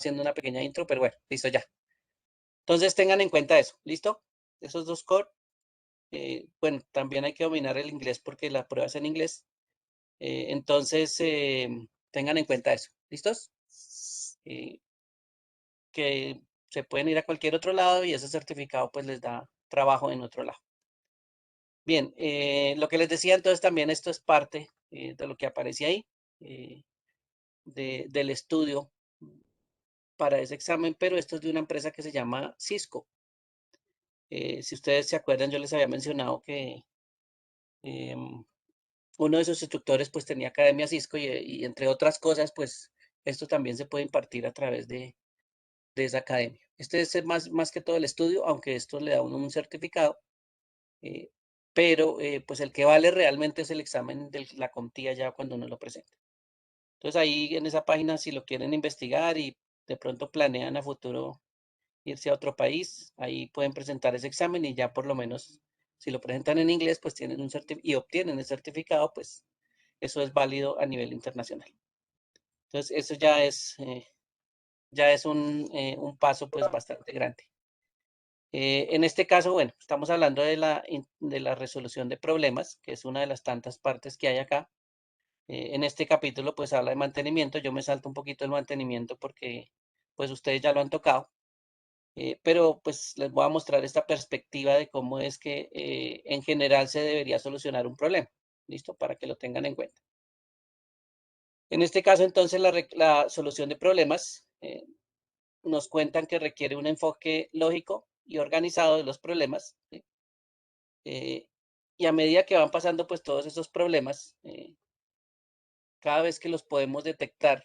haciendo una pequeña intro, pero bueno, listo ya. Entonces tengan en cuenta eso, ¿listo? Esos dos core. Bueno, también hay que dominar el inglés porque la prueba es en inglés. Entonces, tengan en cuenta eso, ¿listos? Que se pueden ir a cualquier otro lado y ese certificado pues les da trabajo en otro lado. Bien, lo que les decía entonces también esto es parte de lo que aparece ahí, del estudio para ese examen, pero esto es de una empresa que se llama Cisco. Si ustedes se acuerdan, yo les había mencionado que uno de sus instructores pues tenía Academia Cisco y entre otras cosas pues esto también se puede impartir a través de esa academia. Este es más que todo el estudio, aunque esto le da a uno un certificado, pero pues el que vale realmente es el examen de la CompTIA ya cuando uno lo presenta. Entonces ahí en esa página si lo quieren investigar y de pronto planean a futuro irse a otro país, ahí pueden presentar ese examen y ya por lo menos si lo presentan en inglés pues tienen un y obtienen el certificado, pues eso es válido a nivel internacional. Entonces eso ya es un paso pues bastante grande. En este caso, bueno, estamos hablando de la resolución de problemas, que es una de las tantas partes que hay acá. En este capítulo, pues habla de mantenimiento. Yo me salto un poquito el mantenimiento porque, pues ustedes ya lo han tocado. Pero pues les voy a mostrar esta perspectiva de cómo es que en general se debería solucionar un problema. ¿Listo? Para que lo tengan en cuenta. En este caso, entonces, la solución de problemas nos cuentan que requiere un enfoque lógico y organizado de los problemas, ¿sí? Y a medida que van pasando pues todos esos problemas, cada vez que los podemos detectar,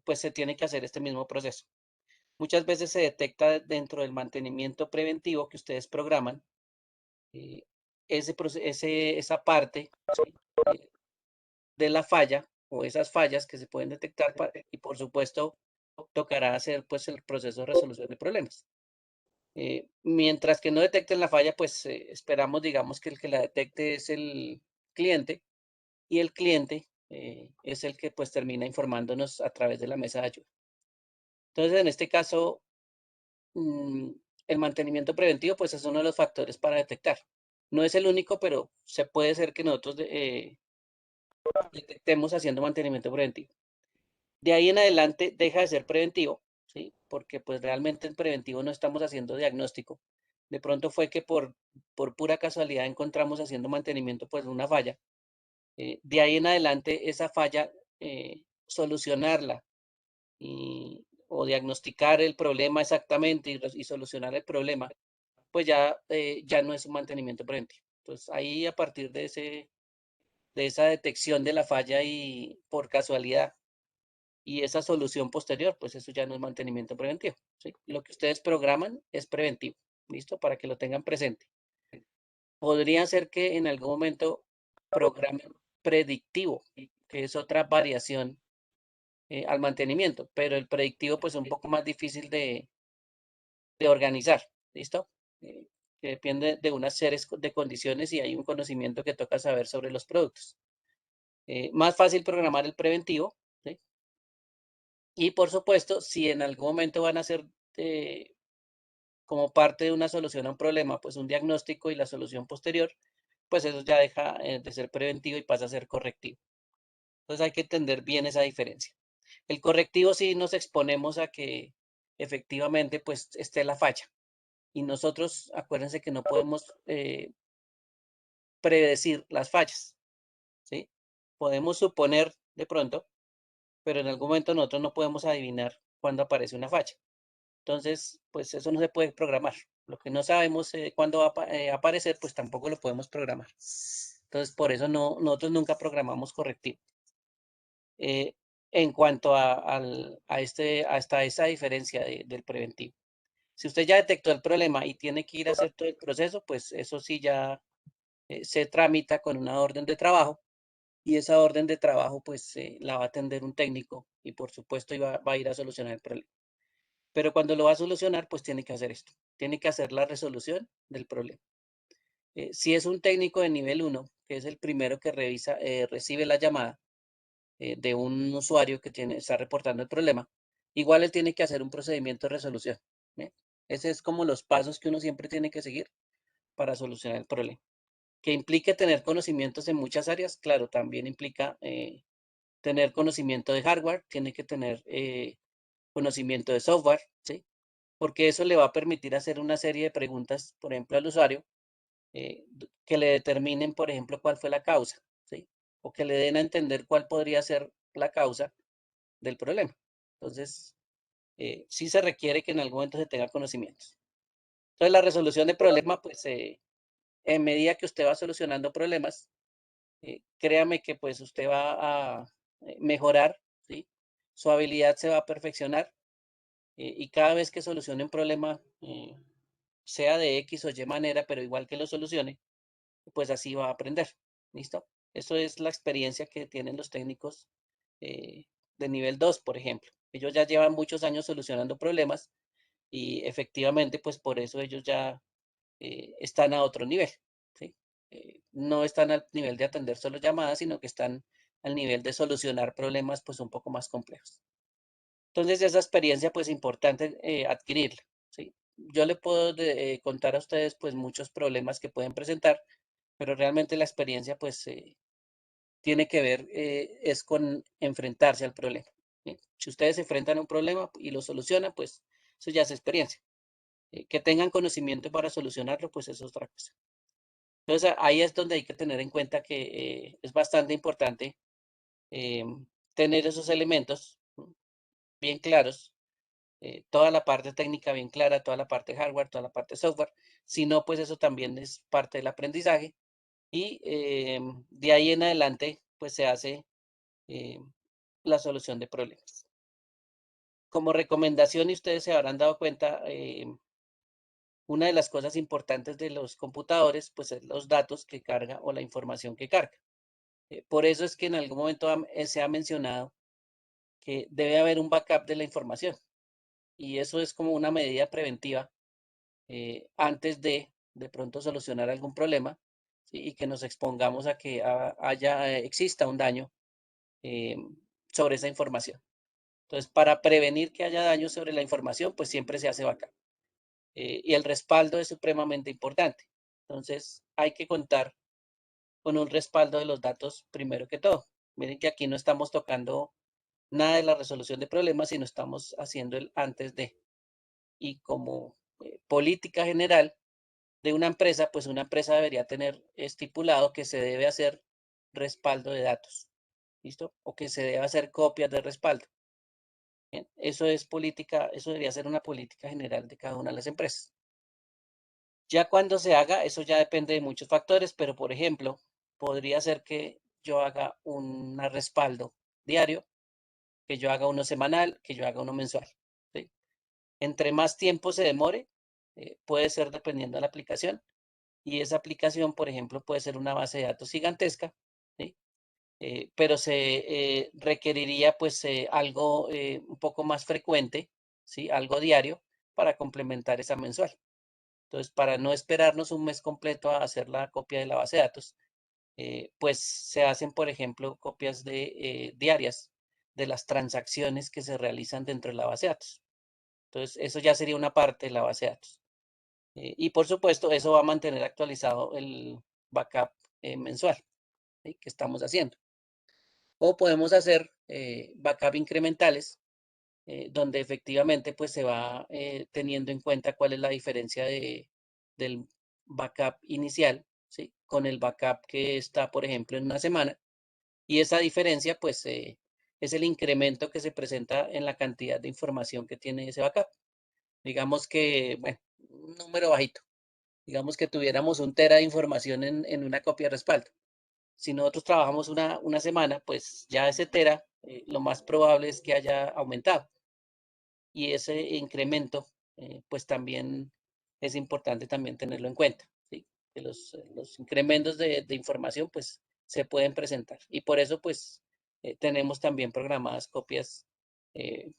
pues se tiene que hacer este mismo proceso. Muchas veces se detecta dentro del mantenimiento preventivo que ustedes programan, eh, esa parte, ¿sí? De la falla o esas fallas que se pueden detectar y por supuesto tocará hacer pues el proceso de resolución de problemas. Mientras que no detecten la falla, pues esperamos, digamos, que el que la detecte es el cliente y el cliente es el que pues termina informándonos a través de la mesa de ayuda. Entonces, en este caso, mm, el mantenimiento preventivo pues es uno de los factores para detectar. No es el único, pero se puede ser que nosotros detectemos haciendo mantenimiento preventivo. De ahí en adelante deja de ser preventivo, ¿sí? Porque pues realmente en preventivo no estamos haciendo diagnóstico. De pronto fue que por pura casualidad encontramos haciendo mantenimiento pues una falla. De ahí en adelante esa falla, solucionarla o diagnosticar el problema exactamente y solucionar el problema, pues ya no es un mantenimiento preventivo. Entonces ahí a partir de esa detección de la falla y por casualidad y esa solución posterior, pues eso ya no es mantenimiento preventivo, ¿sí? Lo que ustedes programan es preventivo, ¿listo? Para que lo tengan presente. Podría ser que en algún momento programen predictivo, que es otra variación al mantenimiento, pero el predictivo pues es un poco más difícil de organizar, ¿listo? Eh, que depende de unas series de condiciones y hay un conocimiento que toca saber sobre los productos. Más fácil programar el preventivo, ¿sí? Y por supuesto, si en algún momento van a hacer como parte de una solución a un problema, pues un diagnóstico y la solución posterior, pues eso ya deja de ser preventivo y pasa a ser correctivo. Entonces hay que entender bien esa diferencia. El correctivo sí nos exponemos a que efectivamente pues esté la falla. Y nosotros, acuérdense que no podemos predecir las fallas, ¿sí? Podemos suponer de pronto, pero en algún momento nosotros no podemos adivinar cuándo aparece una falla. Entonces, pues eso no se puede programar. Lo que no sabemos cuándo va a aparecer, pues tampoco lo podemos programar. Entonces, por eso nosotros nunca programamos correctivo. Eh, en cuanto hasta esa diferencia del preventivo. Si usted ya detectó el problema y tiene que ir a hacer todo el proceso, pues eso sí ya se tramita con una orden de trabajo y esa orden de trabajo pues la va a atender un técnico y por supuesto va a ir a solucionar el problema. Pero cuando lo va a solucionar, pues tiene que hacer esto, tiene que hacer la resolución del problema. Si es un técnico de nivel 1, que es el primero que recibe la llamada de un usuario que está reportando el problema, igual él tiene que hacer un procedimiento de resolución. ¿Ve? Ese es como los pasos que uno siempre tiene que seguir para solucionar el problema. Que implique tener conocimientos en muchas áreas, claro, también implica tener conocimiento de hardware, tiene que tener conocimiento de software, ¿sí? Porque eso le va a permitir hacer una serie de preguntas, por ejemplo, al usuario, que le determinen, por ejemplo, cuál fue la causa, ¿sí? O que le den a entender cuál podría ser la causa del problema. Entonces, sí se requiere que en algún momento se tenga conocimientos. Entonces, la resolución de problema, pues, en medida que usted va solucionando problemas, créame que pues usted va a mejorar, ¿sí? Su habilidad se va a perfeccionar y cada vez que solucione un problema, sea de X o Y manera, pero igual que lo solucione, pues así va a aprender. ¿Listo? Eso es la experiencia que tienen los técnicos eh, de nivel 2, por ejemplo. Ellos ya llevan muchos años solucionando problemas y efectivamente, pues por eso ellos ya están a otro nivel, ¿sí? No están al nivel de atender solo llamadas, sino que están al nivel de solucionar problemas pues un poco más complejos. Entonces esa experiencia pues importante adquirirla, ¿sí? Yo le puedo contar a ustedes pues muchos problemas que pueden presentar, pero realmente la experiencia pues tiene que ver es con enfrentarse al problema, ¿sí? Si ustedes se enfrentan a un problema y lo solucionan, pues eso ya es experiencia. Que tengan conocimiento para solucionarlo, pues eso es otra cosa. Entonces ahí es donde hay que tener en cuenta que es bastante importante eh, tener esos elementos bien claros, toda la parte técnica bien clara, toda la parte hardware, toda la parte software. Si no, pues eso también es parte del aprendizaje y de ahí en adelante, pues se hace eh, la solución de problemas. Como recomendación, y ustedes se habrán dado cuenta, una de las cosas importantes de los computadores, pues es los datos que carga o la información que carga. Por eso es que en algún momento se ha mencionado que debe haber un backup de la información y eso es como una medida preventiva antes de pronto solucionar algún problema, ¿sí? Y que nos expongamos a que exista un daño eh, sobre esa información. Entonces, para prevenir que haya daño sobre la información, pues siempre se hace backup. Y el respaldo es supremamente importante. Entonces, hay que contar con un respaldo de los datos primero que todo. Miren que aquí no estamos tocando nada de la resolución de problemas, sino estamos haciendo el antes de. Y como política general de una empresa, pues una empresa debería tener estipulado que se debe hacer respaldo de datos, ¿listo? O que se debe hacer copias de respaldo. Bien, eso es política, eso debería ser una política general de cada una de las empresas. Ya cuando se haga, eso ya depende de muchos factores, pero por ejemplo, podría ser que yo haga un respaldo diario, que yo haga uno semanal, que yo haga uno mensual, ¿sí? Entre más tiempo se demore, puede ser dependiendo de la aplicación, y esa aplicación, por ejemplo, puede ser una base de datos gigantesca, ¿sí? Pero se requeriría pues algo un poco más frecuente, ¿sí? Algo diario para complementar esa mensual. Entonces, para no esperarnos un mes completo a hacer la copia de la base de datos, pues se hacen, por ejemplo, copias diarias de las transacciones que se realizan dentro de la base de datos. Entonces, eso ya sería una parte de la base de datos. Y por supuesto, eso va a mantener actualizado el backup mensual, ¿sí? Que estamos haciendo. O podemos hacer backup incrementales, donde efectivamente pues se va teniendo en cuenta cuál es la diferencia del backup inicial, ¿sí? Con el backup que está, por ejemplo, en una semana. Y esa diferencia pues es el incremento que se presenta en la cantidad de información que tiene ese backup. Digamos que, bueno, un número bajito. Digamos que tuviéramos un tera de información en una copia de respaldo. Si nosotros trabajamos una semana, pues ya ese tera, lo más probable es que haya aumentado y ese incremento, pues también es importante también tenerlo en cuenta, ¿sí? Que los incrementos de información, pues se pueden presentar y por eso, pues tenemos también programadas copias eh,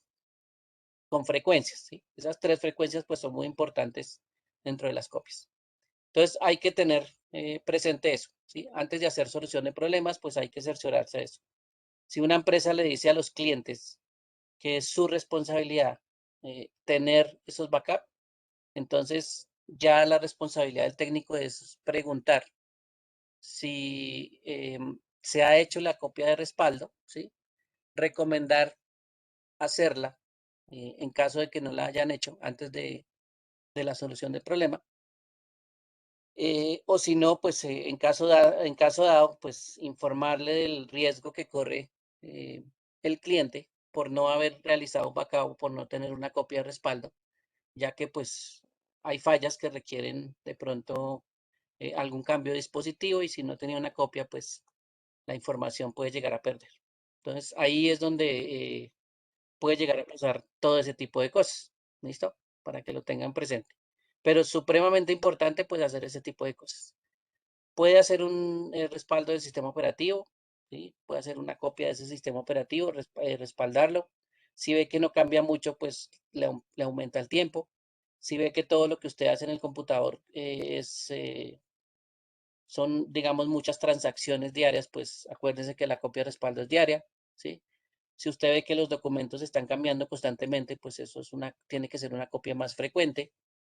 con frecuencias, ¿sí? Esas tres frecuencias, pues son muy importantes dentro de las copias. Entonces, hay que tener presente eso, ¿sí? Antes de hacer solución de problemas, pues hay que cerciorarse de eso. Si una empresa le dice a los clientes que es su responsabilidad tener esos backups. Entonces, ya la responsabilidad del técnico es preguntar si se ha hecho la copia de respaldo, ¿sí? Recomendar hacerla en caso de que no la hayan hecho antes de la solución del problema. O si no, pues en caso dado, pues informarle del riesgo que corre el cliente por no haber realizado un backup, por no tener una copia de respaldo, ya que pues hay fallas que requieren de pronto algún cambio de dispositivo y si no tenía una copia, pues la información puede llegar a perder. Entonces ahí es donde puede llegar a pasar todo ese tipo de cosas. ¿Listo? Para que lo tengan presente. Pero es supremamente importante pues hacer ese tipo de cosas. Puede hacer un respaldo del sistema operativo, ¿sí? Puede hacer una copia de ese sistema operativo, respaldarlo. Si ve que no cambia mucho, pues le aumenta el tiempo. Si ve que todo lo que usted hace en el computador son, digamos, muchas transacciones diarias, pues acuérdese que la copia de respaldo es diaria, ¿sí? Si usted ve que los documentos están cambiando constantemente, pues eso tiene que ser una copia más frecuente,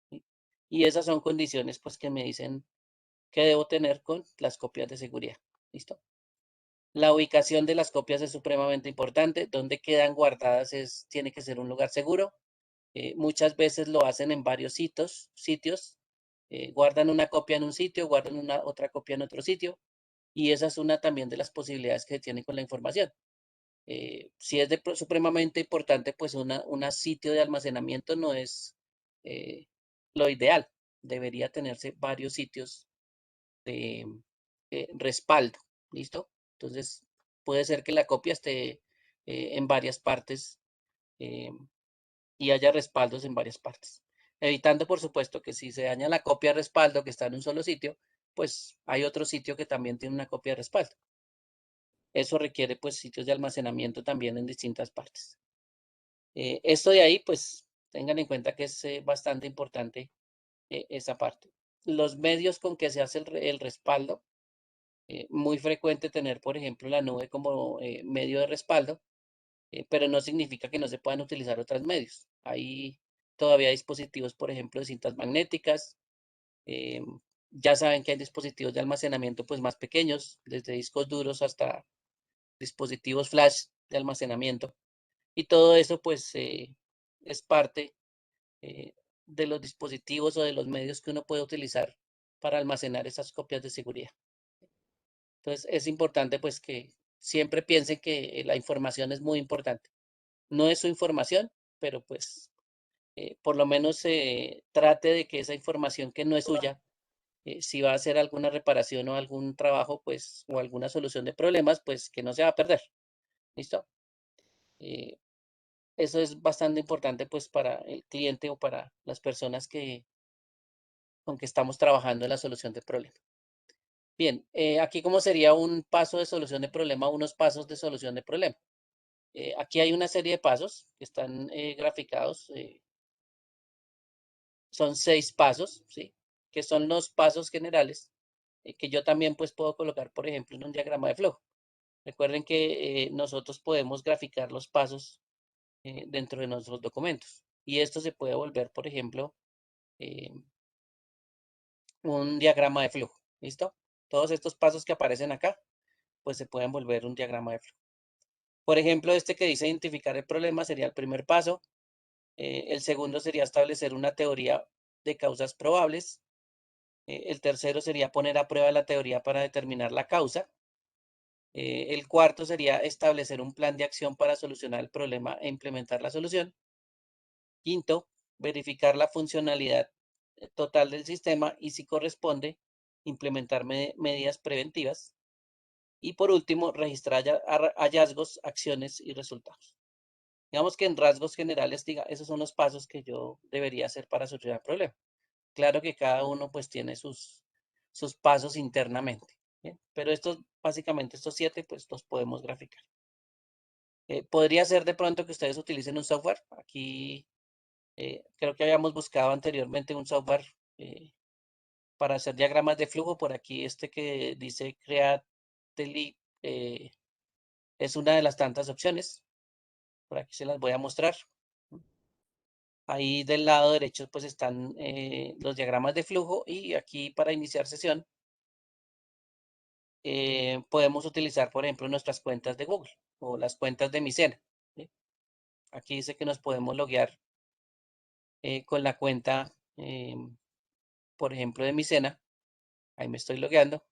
¿sí? Y esas son condiciones, pues, que me dicen que debo tener con las copias de seguridad. ¿Listo? La ubicación de las copias es supremamente importante. Donde quedan guardadas tiene que ser un lugar seguro. Muchas veces lo hacen en varios sitios. Guardan una copia en un sitio, guardan otra copia en otro sitio. Y esa es una también de las posibilidades que tienen con la información. Si es supremamente importante, pues un sitio de almacenamiento no es eh, lo ideal. Debería tenerse varios sitios de respaldo, ¿listo? Entonces, puede ser que la copia esté en varias partes eh, y haya respaldos en varias partes. Evitando, por supuesto, que si se daña la copia de respaldo que está en un solo sitio, pues hay otro sitio que también tiene una copia de respaldo. Eso requiere, pues, sitios de almacenamiento también en distintas partes. Esto de ahí, pues, tengan en cuenta que es bastante importante esa parte. Los medios con que se hace el respaldo muy frecuente tener, por ejemplo, la nube como medio de respaldo, pero no significa que no se puedan utilizar otros medios. Hay todavía dispositivos, por ejemplo, de cintas magnéticas. eh, ya saben que hay dispositivos de almacenamiento pues más pequeños, desde discos duros hasta dispositivos flash de almacenamiento. Y todo eso pues es parte eh, de los dispositivos o de los medios que uno puede utilizar para almacenar esas copias de seguridad. Entonces, es importante pues que siempre piensen que la información es muy importante. No es su información, pero pues por lo menos trate de que esa información que no es suya, si va a hacer alguna reparación o algún trabajo, pues, o alguna solución de problemas, pues que no se va a perder. ¿Listo? Eh, eso es bastante importante pues para el cliente o para las personas con que estamos trabajando en la solución de problemas. Bien, aquí como sería un paso de solución de problema, unos pasos de solución de problema. Aquí hay una serie de pasos que están graficados. Son 6 pasos, ¿sí? Que son los pasos generales que yo también pues puedo colocar, por ejemplo, en un diagrama de flujo. Recuerden que nosotros podemos graficar los pasos dentro de nuestros documentos. Y esto se puede volver, por ejemplo, eh, un diagrama de flujo. ¿Listo? Todos estos pasos que aparecen acá, pues se pueden volver un diagrama de flujo. Por ejemplo, este que dice identificar el problema sería el primer paso. El segundo sería establecer una teoría de causas probables. El tercero sería poner a prueba la teoría para determinar la causa. El cuarto sería establecer un plan de acción para solucionar el problema e implementar la solución. Quinto, verificar la funcionalidad total del sistema y si corresponde, implementar medidas preventivas. Y por último, registrar hallazgos, acciones y resultados. Digamos que en rasgos generales, esos son los pasos que yo debería hacer para solucionar el problema. Claro que cada uno pues tiene sus pasos internamente. ¿Bien? Pero básicamente estos 7, pues los podemos graficar. Podría ser de pronto que ustedes utilicen un software. Aquí creo que habíamos buscado anteriormente un software para hacer diagramas de flujo. Por aquí este que dice Creately es una de las tantas opciones. Por aquí se las voy a mostrar. Ahí del lado derecho pues están los diagramas de flujo y aquí para iniciar sesión podemos utilizar, por ejemplo, nuestras cuentas de Google o las cuentas de Micena, ¿sí? Aquí dice que nos podemos loguear con la cuenta, por ejemplo, de Micena. Ahí me estoy logueando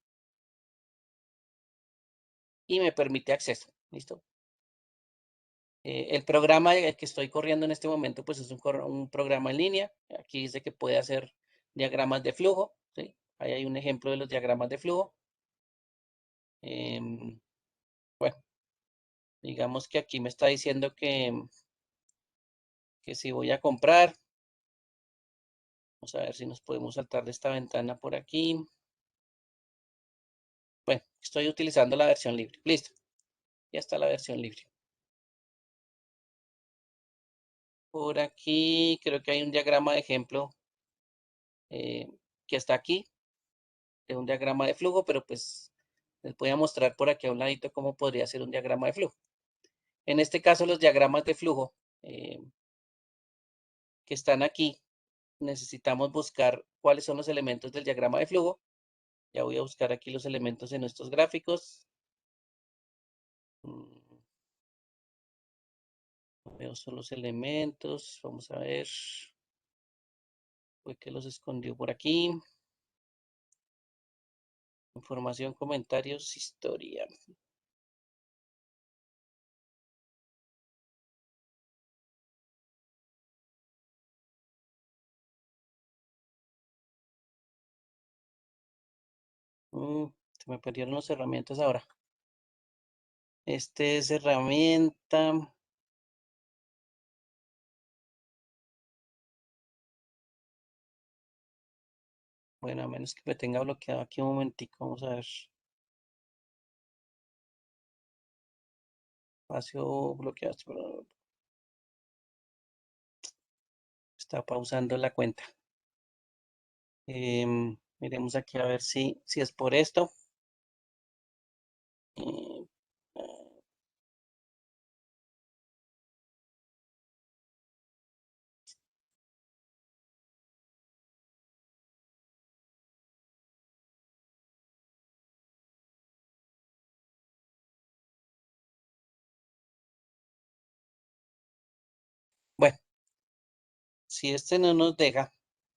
y me permite acceso. ¿Listo? El programa que estoy corriendo en este momento pues es un programa en línea. Aquí dice que puede hacer diagramas de flujo, ¿sí? Ahí hay un ejemplo de los diagramas de flujo. Em, bueno, digamos que aquí me está diciendo que si voy a comprar, vamos a ver si nos podemos saltar de esta ventana por aquí. Bueno, estoy utilizando la versión libre. Listo, ya está la versión libre. Por aquí creo que hay un diagrama de ejemplo eh, que está aquí, de un diagrama de flujo, pero pues les voy a mostrar por aquí a un ladito cómo podría ser un diagrama de flujo. En este caso, los diagramas de flujo que están aquí, necesitamos buscar cuáles son los elementos del diagrama de flujo. Ya voy a buscar aquí los elementos en estos gráficos. Mm, No veo solo los elementos. Vamos a ver. Fue que los escondió por aquí. Información, comentarios, historia. Se me perdieron las herramientas ahora. Este es herramienta. Bueno, a menos que me tenga bloqueado aquí un momentico. Vamos a ver. Espacio bloqueado. Está pausando la cuenta. Miremos aquí a ver si es por esto. Eh, bueno, si este no nos deja,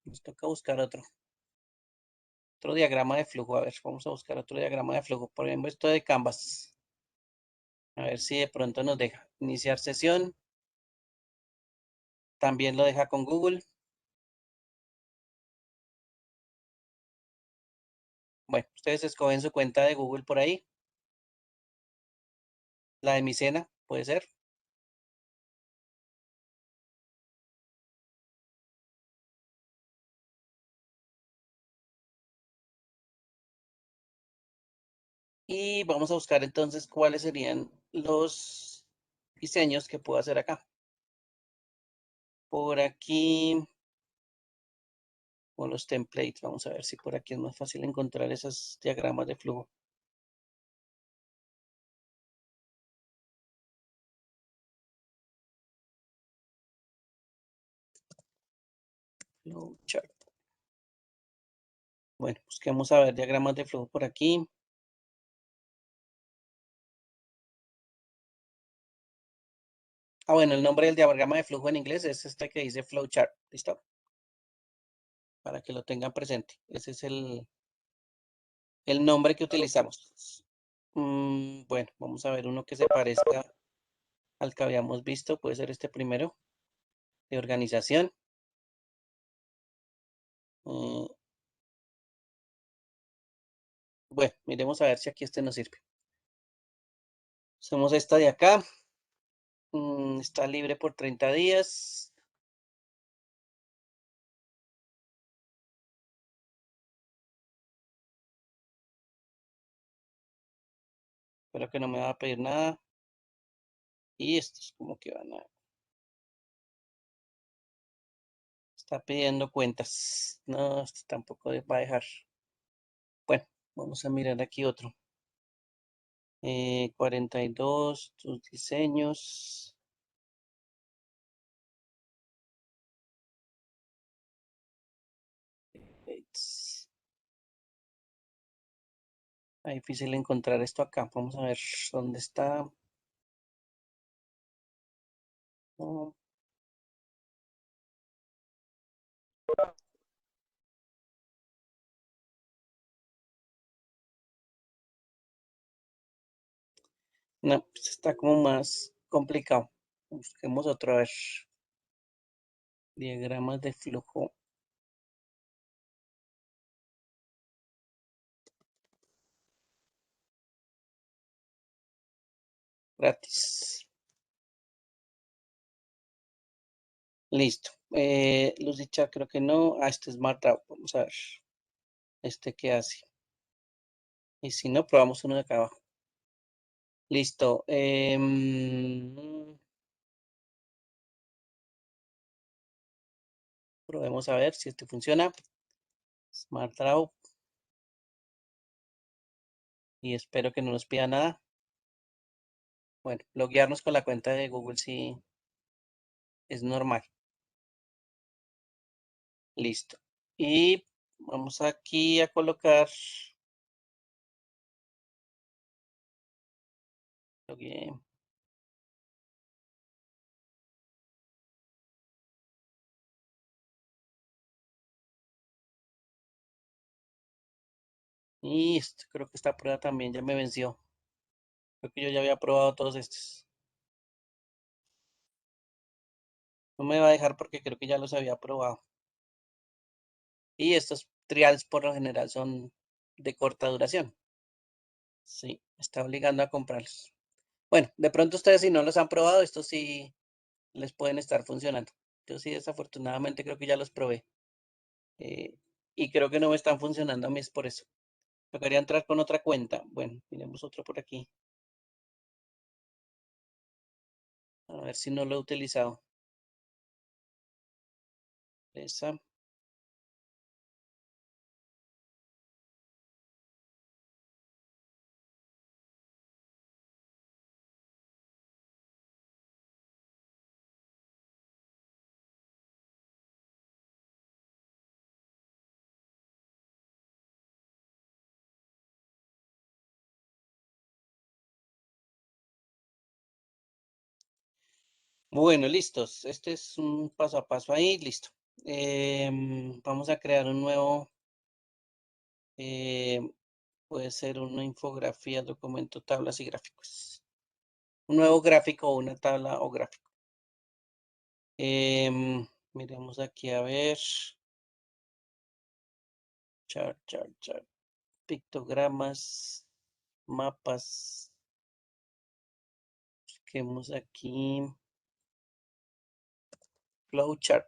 nos toca buscar otro diagrama de flujo. A ver, vamos a buscar otro diagrama de flujo. Por ejemplo, esto de Canvas. A ver si de pronto nos deja. Iniciar sesión. También lo deja con Google. Bueno, ustedes escogen su cuenta de Google por ahí. La de Micena, puede ser. Y vamos a buscar entonces cuáles serían los diseños que puedo hacer acá. Por aquí, con los templates, vamos a ver si por aquí es más fácil encontrar esos diagramas de flujo. Flowchart. Bueno, busquemos a ver diagramas de flujo por aquí. Bueno, el nombre del diagrama de flujo en inglés es este que dice flowchart. ¿Listo? Para que lo tengan presente. Ese es el nombre que utilizamos. Bueno, vamos a ver uno que se parezca al que habíamos visto. Puede ser este primero, de organización. Mm, bueno, miremos a ver si aquí este nos sirve. Usamos esta de acá. Está libre por 30 días. Espero que no me va a pedir nada. Y esto es como que van a... Está pidiendo cuentas. No, esto tampoco va a dejar. Bueno, vamos a mirar aquí otro. 42, tus diseños. Gates. Es difícil encontrar esto acá. Vamos a ver dónde está. Oh, no, pues está como más complicado. Busquemos otra vez. Diagramas de flujo gratis. Listo. Luz dicha, creo que no. Ah, este es Marta. Vamos a ver. Este qué hace. Y si no, probamos uno de acá abajo. Listo. Probemos a ver si este funciona. Smart Draw. Y espero que no nos pida nada. Bueno, loguearnos con la cuenta de Google si es normal. Listo. Y vamos aquí a colocar. Login. Y esto, creo que esta prueba también ya me venció. Creo que yo ya había probado todos estos. No me va a dejar porque creo que ya los había probado. Y estos trials por lo general son de corta duración. Sí, me está obligando a comprarlos. Bueno, de pronto ustedes si no los han probado, estos sí les pueden estar funcionando. Yo sí desafortunadamente creo que ya los probé. eh, y creo que no me están funcionando a mí, es por eso. Tocaría entrar con otra cuenta. Bueno, miremos otro por aquí. A ver si no lo he utilizado. Esa. Bueno, listos. Este es un paso a paso ahí, listo. Vamos a crear un nuevo, eh, puede ser una infografía, documento, tablas y gráficos. Un nuevo gráfico o una tabla o gráfico. Miremos aquí a ver. Chart. Pictogramas, mapas. Busquemos aquí. Flowchart.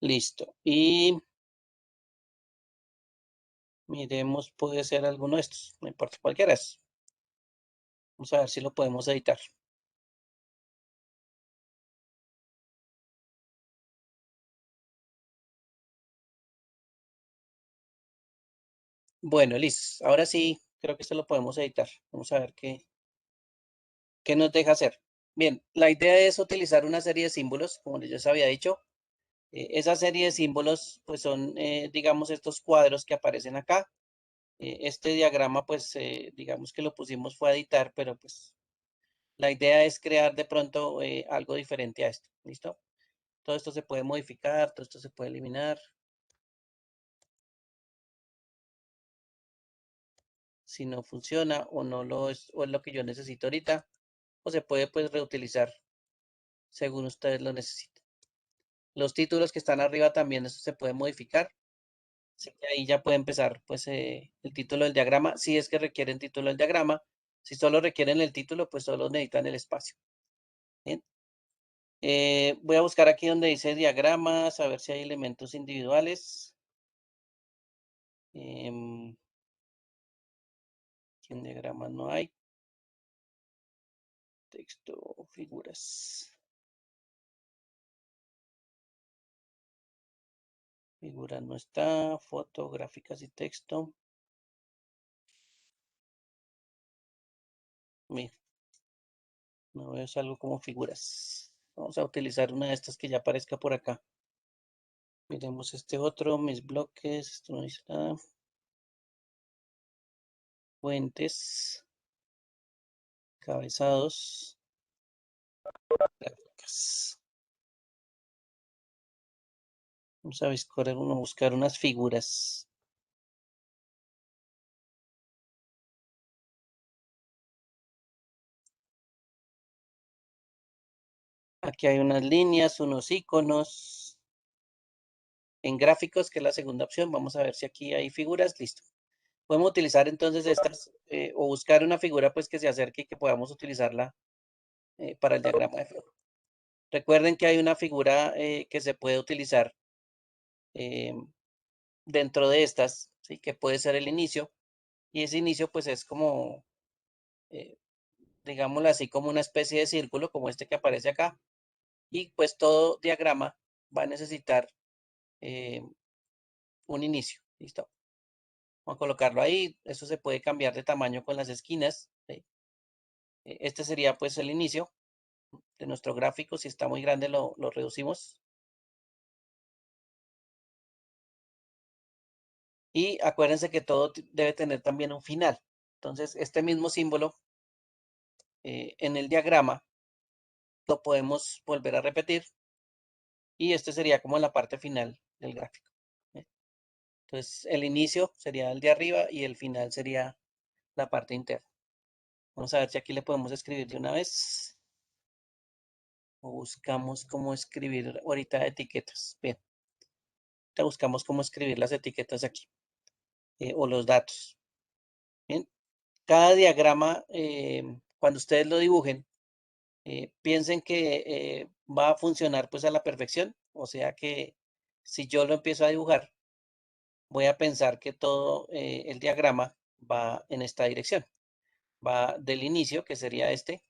Listo. Y miremos, puede ser alguno de estos. No importa, cualquiera es. Vamos a ver si lo podemos editar. Bueno, listo. Ahora sí, creo que esto lo podemos editar. Vamos a ver qué nos deja hacer. Bien, la idea es utilizar una serie de símbolos, como les había dicho. Esa serie de símbolos, pues son, digamos, estos cuadros que aparecen acá. Este diagrama, pues, digamos que lo pusimos fue a editar, pero pues la idea es crear de pronto algo diferente a esto. ¿Listo? Todo esto se puede modificar, todo esto se puede eliminar. Si no funciona o no lo es, o es lo que yo necesito ahorita, o se puede pues reutilizar según ustedes lo necesiten. Los títulos que están arriba también, eso se puede modificar. Así que ahí ya puede empezar pues el título del diagrama, si es que requieren título del diagrama. Si solo requieren el título, pues solo necesitan el espacio. Bien. Voy a buscar aquí donde dice diagramas, a ver si hay elementos individuales. Em, aquí en diagramas no hay. Texto, figuras. Figuras no está. Fotográficas y texto. Mira, no veo es algo como figuras. Vamos a utilizar una de estas que ya aparezca por acá. Miremos este otro, mis bloques, esto no dice nada. Fuentes, cabezados, gráficas. Vamos a buscar unas figuras. Aquí hay unas líneas, unos iconos. En gráficos, que es la segunda opción, vamos a ver si aquí hay figuras. Listo. Podemos utilizar entonces estas o buscar una figura pues que se acerque y que podamos utilizarla para el diagrama de flujo. Recuerden que hay una figura que se puede utilizar eh, dentro de estas, ¿sí? Que puede ser el inicio, y ese inicio pues es como, eh, digámoslo así, como una especie de círculo, como este que aparece acá, y pues todo diagrama va a necesitar eh, un inicio, ¿listo? Vamos a colocarlo ahí, eso se puede cambiar de tamaño con las esquinas, ¿sí? Este sería pues el inicio de nuestro gráfico, si está muy grande lo reducimos. Y acuérdense que todo debe tener también un final. Entonces, este mismo símbolo en el diagrama lo podemos volver a repetir y este sería como la parte final del gráfico. ¿Eh? Entonces, el inicio sería el de arriba y el final sería la parte interna. Vamos a ver si aquí le podemos escribir de una vez o buscamos cómo escribir ahorita etiquetas. Bien, ahorita buscamos cómo escribir las etiquetas aquí o los datos. Bien, cada diagrama, cuando ustedes lo dibujen, piensen que va a funcionar pues a la perfección, o sea que si yo lo empiezo a dibujar, voy a pensar que todo el diagrama va en esta dirección, va del inicio, que sería este,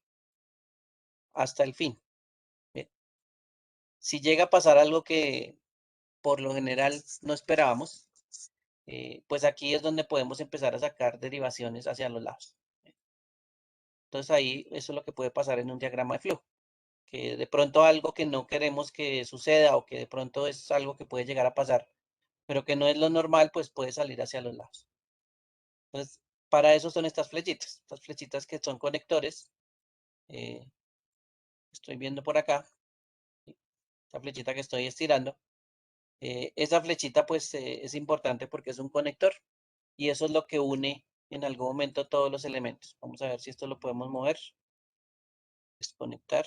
hasta el fin. Bien. Si llega a pasar algo que por lo general no esperábamos, pues aquí es donde podemos empezar a sacar derivaciones hacia los lados. Entonces ahí eso es lo que puede pasar en un diagrama de flujo, que de pronto algo que no queremos que suceda o que de pronto es algo que puede llegar a pasar, pero que no es lo normal, pues puede salir hacia los lados. Entonces, para eso son estas flechitas que son conectores. eh, Estoy viendo por acá, esta flechita que estoy estirando. Esa flechita pues es importante porque es un conector y eso es lo que une en algún momento todos los elementos. Vamos a ver si esto lo podemos mover, desconectar.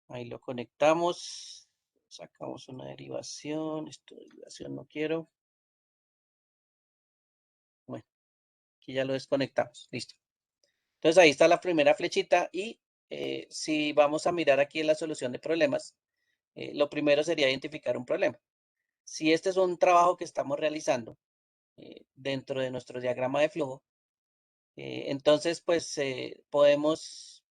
Ahí lo conectamos, sacamos una derivación, esto de derivación no quiero. Bueno, aquí ya lo desconectamos, listo. Entonces ahí está la primera flechita y si vamos a mirar aquí en la solución de problemas, lo primero sería identificar un problema. Si este es un trabajo que estamos realizando dentro de nuestro diagrama de flujo, entonces pues podemos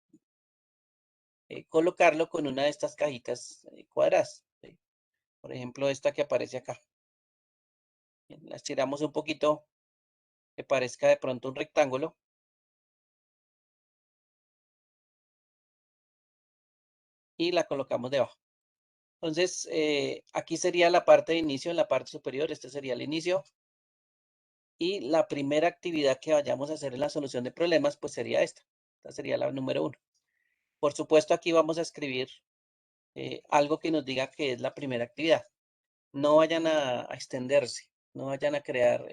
colocarlo con una de estas cajitas cuadradas. ¿Sí? Por ejemplo, esta que aparece acá. Bien, la estiramos un poquito, que parezca de pronto un rectángulo. Y la colocamos debajo. Entonces, aquí sería la parte de inicio en la parte superior. Este sería el inicio. Y la primera actividad que vayamos a hacer en la solución de problemas, pues sería esta. Esta sería la número 1. Por supuesto, aquí vamos a escribir algo que nos diga que es la primera actividad. No vayan a extenderse, no vayan a crear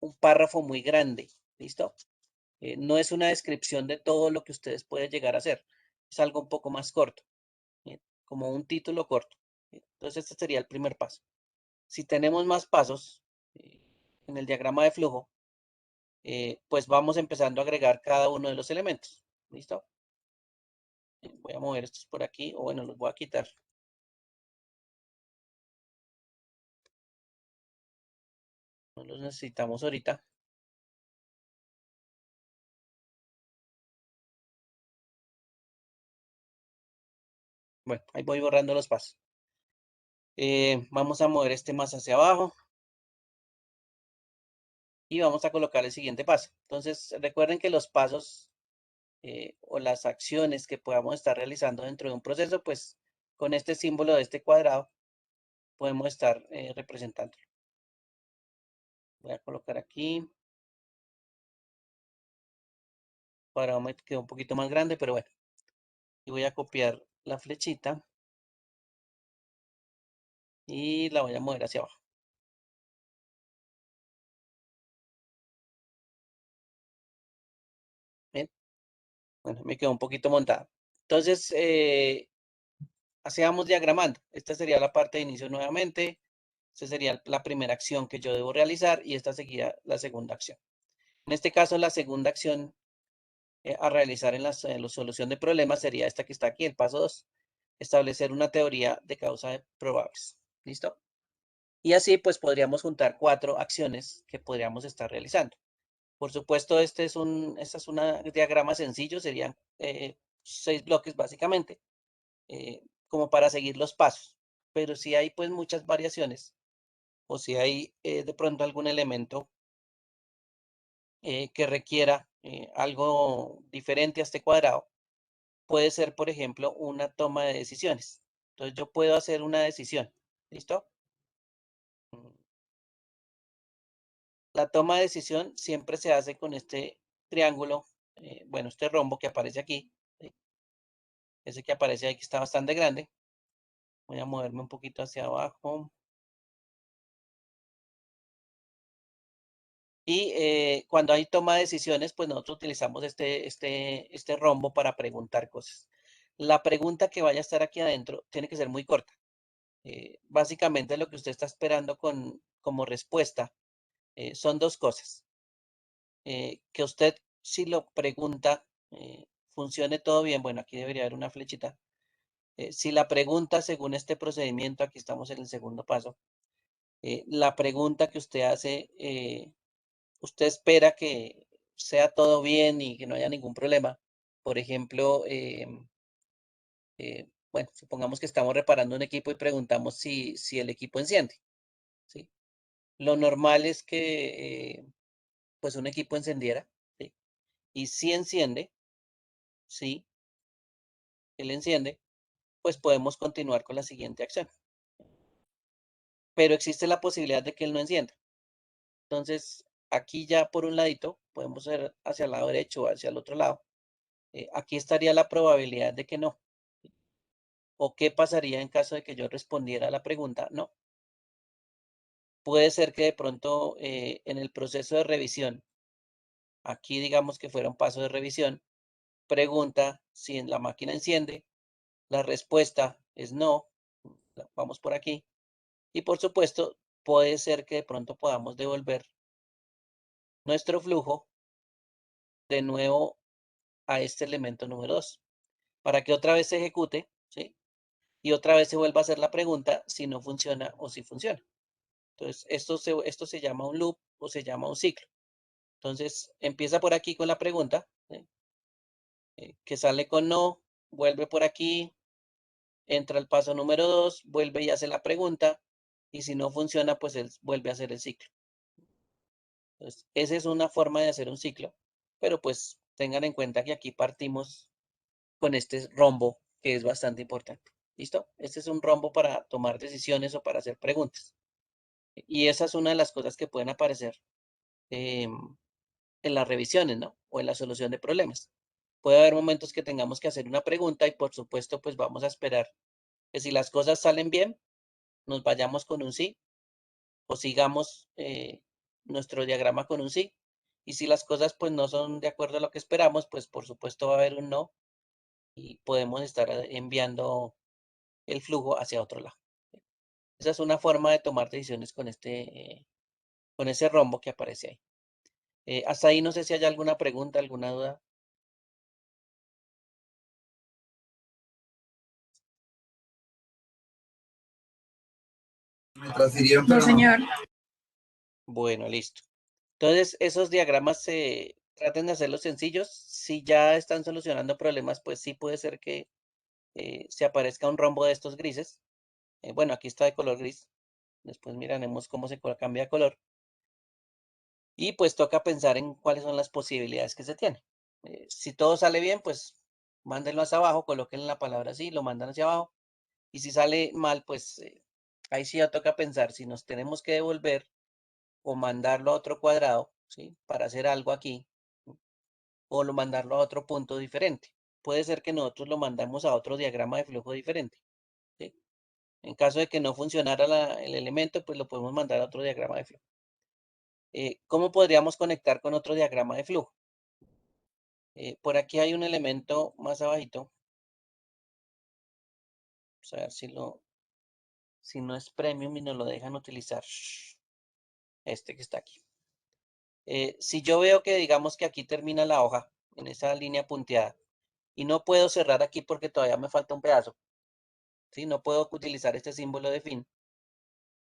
un párrafo muy grande. ¿Listo? No es una descripción de todo lo que ustedes pueden llegar a hacer. Es algo un poco más corto, como un título corto. Entonces, este sería el primer paso. Si tenemos más pasos en el diagrama de flujo, pues vamos empezando a agregar cada uno de los elementos. ¿Listo? Voy a mover estos por aquí, o bueno, los voy a quitar. No los necesitamos ahorita. Bueno, ahí voy borrando los pasos. Vamos a mover este más hacia abajo. y vamos a colocar el siguiente paso. Entonces, recuerden que los pasos o las acciones que podamos estar realizando dentro de un proceso, pues con este símbolo de este cuadrado podemos estar representando. Voy a colocar aquí. Cuadrado me quedó un poquito más grande, pero bueno. Y voy a copiar la flechita y la voy a mover hacia abajo. Bien, bueno, me quedó un poquito montada. Entonces, así vamos diagramando. Esta sería la parte de inicio nuevamente. Esta sería la primera acción que yo debo realizar y esta sería la segunda acción. En este caso, la segunda acción a realizar en la solución de problemas sería esta que está aquí, el paso 2. Establecer una teoría de causa probables. ¿Listo? Y así pues podríamos juntar 4 acciones que podríamos estar realizando. Por supuesto, este es un diagrama sencillo, serían 6 bloques básicamente, como para seguir los pasos. Pero si hay pues muchas variaciones o si hay de pronto algún elemento que requiera algo diferente a este cuadrado, puede ser, por ejemplo, una toma de decisiones. Entonces yo puedo hacer una decisión. ¿Listo? Mm, La toma de decisión siempre se hace con este triángulo, bueno, este rombo que aparece aquí. ¿Sí? Ese que aparece ahí que está bastante grande. Voy a moverme un poquito hacia abajo. Y cuando hay toma de decisiones, pues nosotros utilizamos este rombo para preguntar cosas. La pregunta que vaya a estar aquí adentro tiene que ser muy corta. Básicamente lo que usted está esperando como respuesta son dos cosas. Que usted, si lo pregunta, funcione todo bien. Bueno, aquí debería haber una flechita. Si la pregunta según este procedimiento, aquí estamos en el segundo paso, la pregunta que usted hace, usted espera que sea todo bien y que no haya ningún problema. Por ejemplo, bueno, supongamos que estamos reparando un equipo y preguntamos si el equipo enciende, ¿sí? Lo normal es que pues un equipo encendiera, ¿sí? Y si enciende, sí, él enciende, pues podemos continuar con la siguiente acción. Pero existe la posibilidad de que él no encienda. Entonces, aquí ya por un ladito, podemos ir hacia el lado derecho o hacia el otro lado. Aquí estaría la probabilidad de que no. ¿O qué pasaría en caso de que yo respondiera a la pregunta? No. Puede ser que de pronto en el proceso de revisión, aquí digamos que fuera un paso de revisión, pregunta si en la máquina enciende, la respuesta es no, vamos por aquí. Y por supuesto, puede ser que de pronto podamos devolver nuestro flujo de nuevo a este elemento número 2 para que otra vez se ejecute, ¿sí? Y otra vez se vuelva a hacer la pregunta si no funciona o si funciona. Entonces, esto se llama un loop o se llama un ciclo. Entonces, empieza por aquí con la pregunta, ¿sí? Que sale con no, vuelve por aquí, entra al paso número 2, vuelve y hace la pregunta, y si no funciona, pues él vuelve a hacer el ciclo. Entonces, esa es una forma de hacer un ciclo, pero pues tengan en cuenta que aquí partimos con este rombo que es bastante importante. ¿Listo? Este es un rombo para tomar decisiones o para hacer preguntas. Y esa es una de las cosas que pueden aparecer em, en las revisiones, ¿no? O en la solución de problemas. Puede haber momentos que tengamos que hacer una pregunta y por supuesto pues vamos a esperar que si las cosas salen bien, nos vayamos con un sí o sigamos nuestro diagrama con un sí. Y si las cosas pues no son de acuerdo a lo que esperamos, pues por supuesto va a haber un no y podemos estar enviando el flujo hacia otro lado. Esa es una forma de tomar decisiones con ese rombo que aparece ahí. Hasta ahí no sé si hay alguna pregunta, alguna duda. Me transfirieron, no, señor. Bueno, listo. Entonces, esos diagramas traten de hacerlos sencillos. Si ya están solucionando problemas, pues sí puede ser que se aparezca un rombo de estos grises. Bueno, aquí está de color gris. Después miraremos cómo se cambia de color. Y pues toca pensar en cuáles son las posibilidades que se tienen. Si todo sale bien, pues mándenlo hacia abajo, coloquen la palabra así, lo mandan hacia abajo. Y si sale mal, pues ahí sí ya toca pensar si nos tenemos que devolver o mandarlo a otro cuadrado, ¿sí? Para hacer algo aquí, o lo mandarlo a otro punto diferente. Puede ser que nosotros lo mandamos a otro diagrama de flujo diferente, ¿sí? En caso de que no funcionara el elemento, pues lo podemos mandar a otro diagrama de flujo. ¿Cómo podríamos conectar con otro diagrama de flujo? Por aquí hay un elemento más abajito. Vamos a ver si no es premium y nos lo dejan utilizar. Este que está aquí. Si yo veo que digamos que aquí termina la hoja, en esa línea punteada, y no puedo cerrar aquí porque todavía me falta un pedazo, ¿sí? No puedo utilizar este símbolo de fin.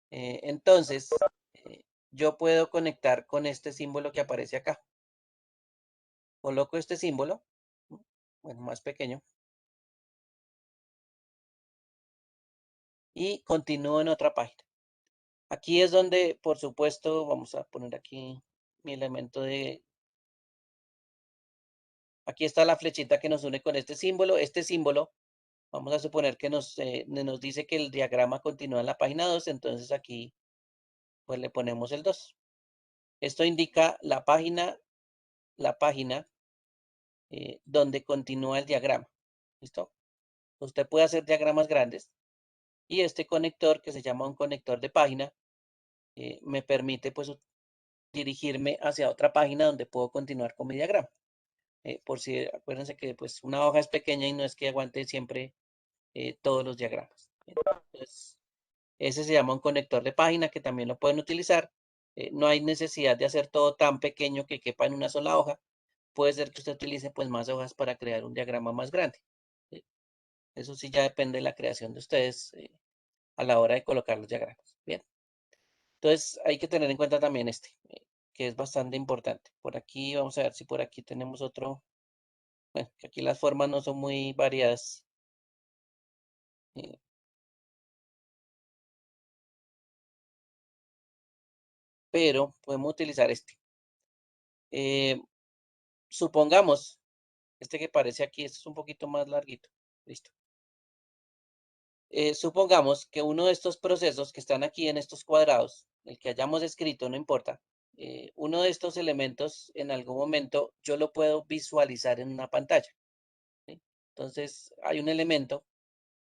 Entonces, yo puedo conectar con este símbolo que aparece acá. Coloco este símbolo, bueno, más pequeño, y continúo en otra página. Aquí es donde, por supuesto, vamos a poner aquí mi elemento de... Aquí está la flechita que nos une con este símbolo. Este símbolo, vamos a suponer que nos dice que el diagrama continúa en la página 2, entonces aquí pues le ponemos el 2. Esto indica la página donde continúa el diagrama. ¿Listo? Usted puede hacer diagramas grandes y este conector, que se llama un conector de página, me permite pues dirigirme hacia otra página donde puedo continuar con mi diagrama. Por si, acuérdense que pues una hoja es pequeña y no es que aguante siempre todos los diagramas. Entonces, ese se llama un conector de página que también lo pueden utilizar. No hay necesidad de hacer todo tan pequeño que quepa en una sola hoja. Puede ser que usted utilice pues más hojas para crear un diagrama más grande. ¿Sí? Eso sí ya depende de la creación de ustedes a la hora de colocar los diagramas. Bien. Entonces hay que tener en cuenta también que es bastante importante. Por aquí, vamos a ver si por aquí tenemos otro. Bueno, que aquí las formas no son muy variadas. eh, pero podemos utilizar este. Eh, supongamos, este que parece aquí, este es un poquito más larguito. Listo. Supongamos que uno de estos procesos que están aquí en estos cuadrados, el que hayamos escrito, no importa, uno de estos elementos en algún momento yo lo puedo visualizar en una pantalla. ¿Sí? Entonces hay un elemento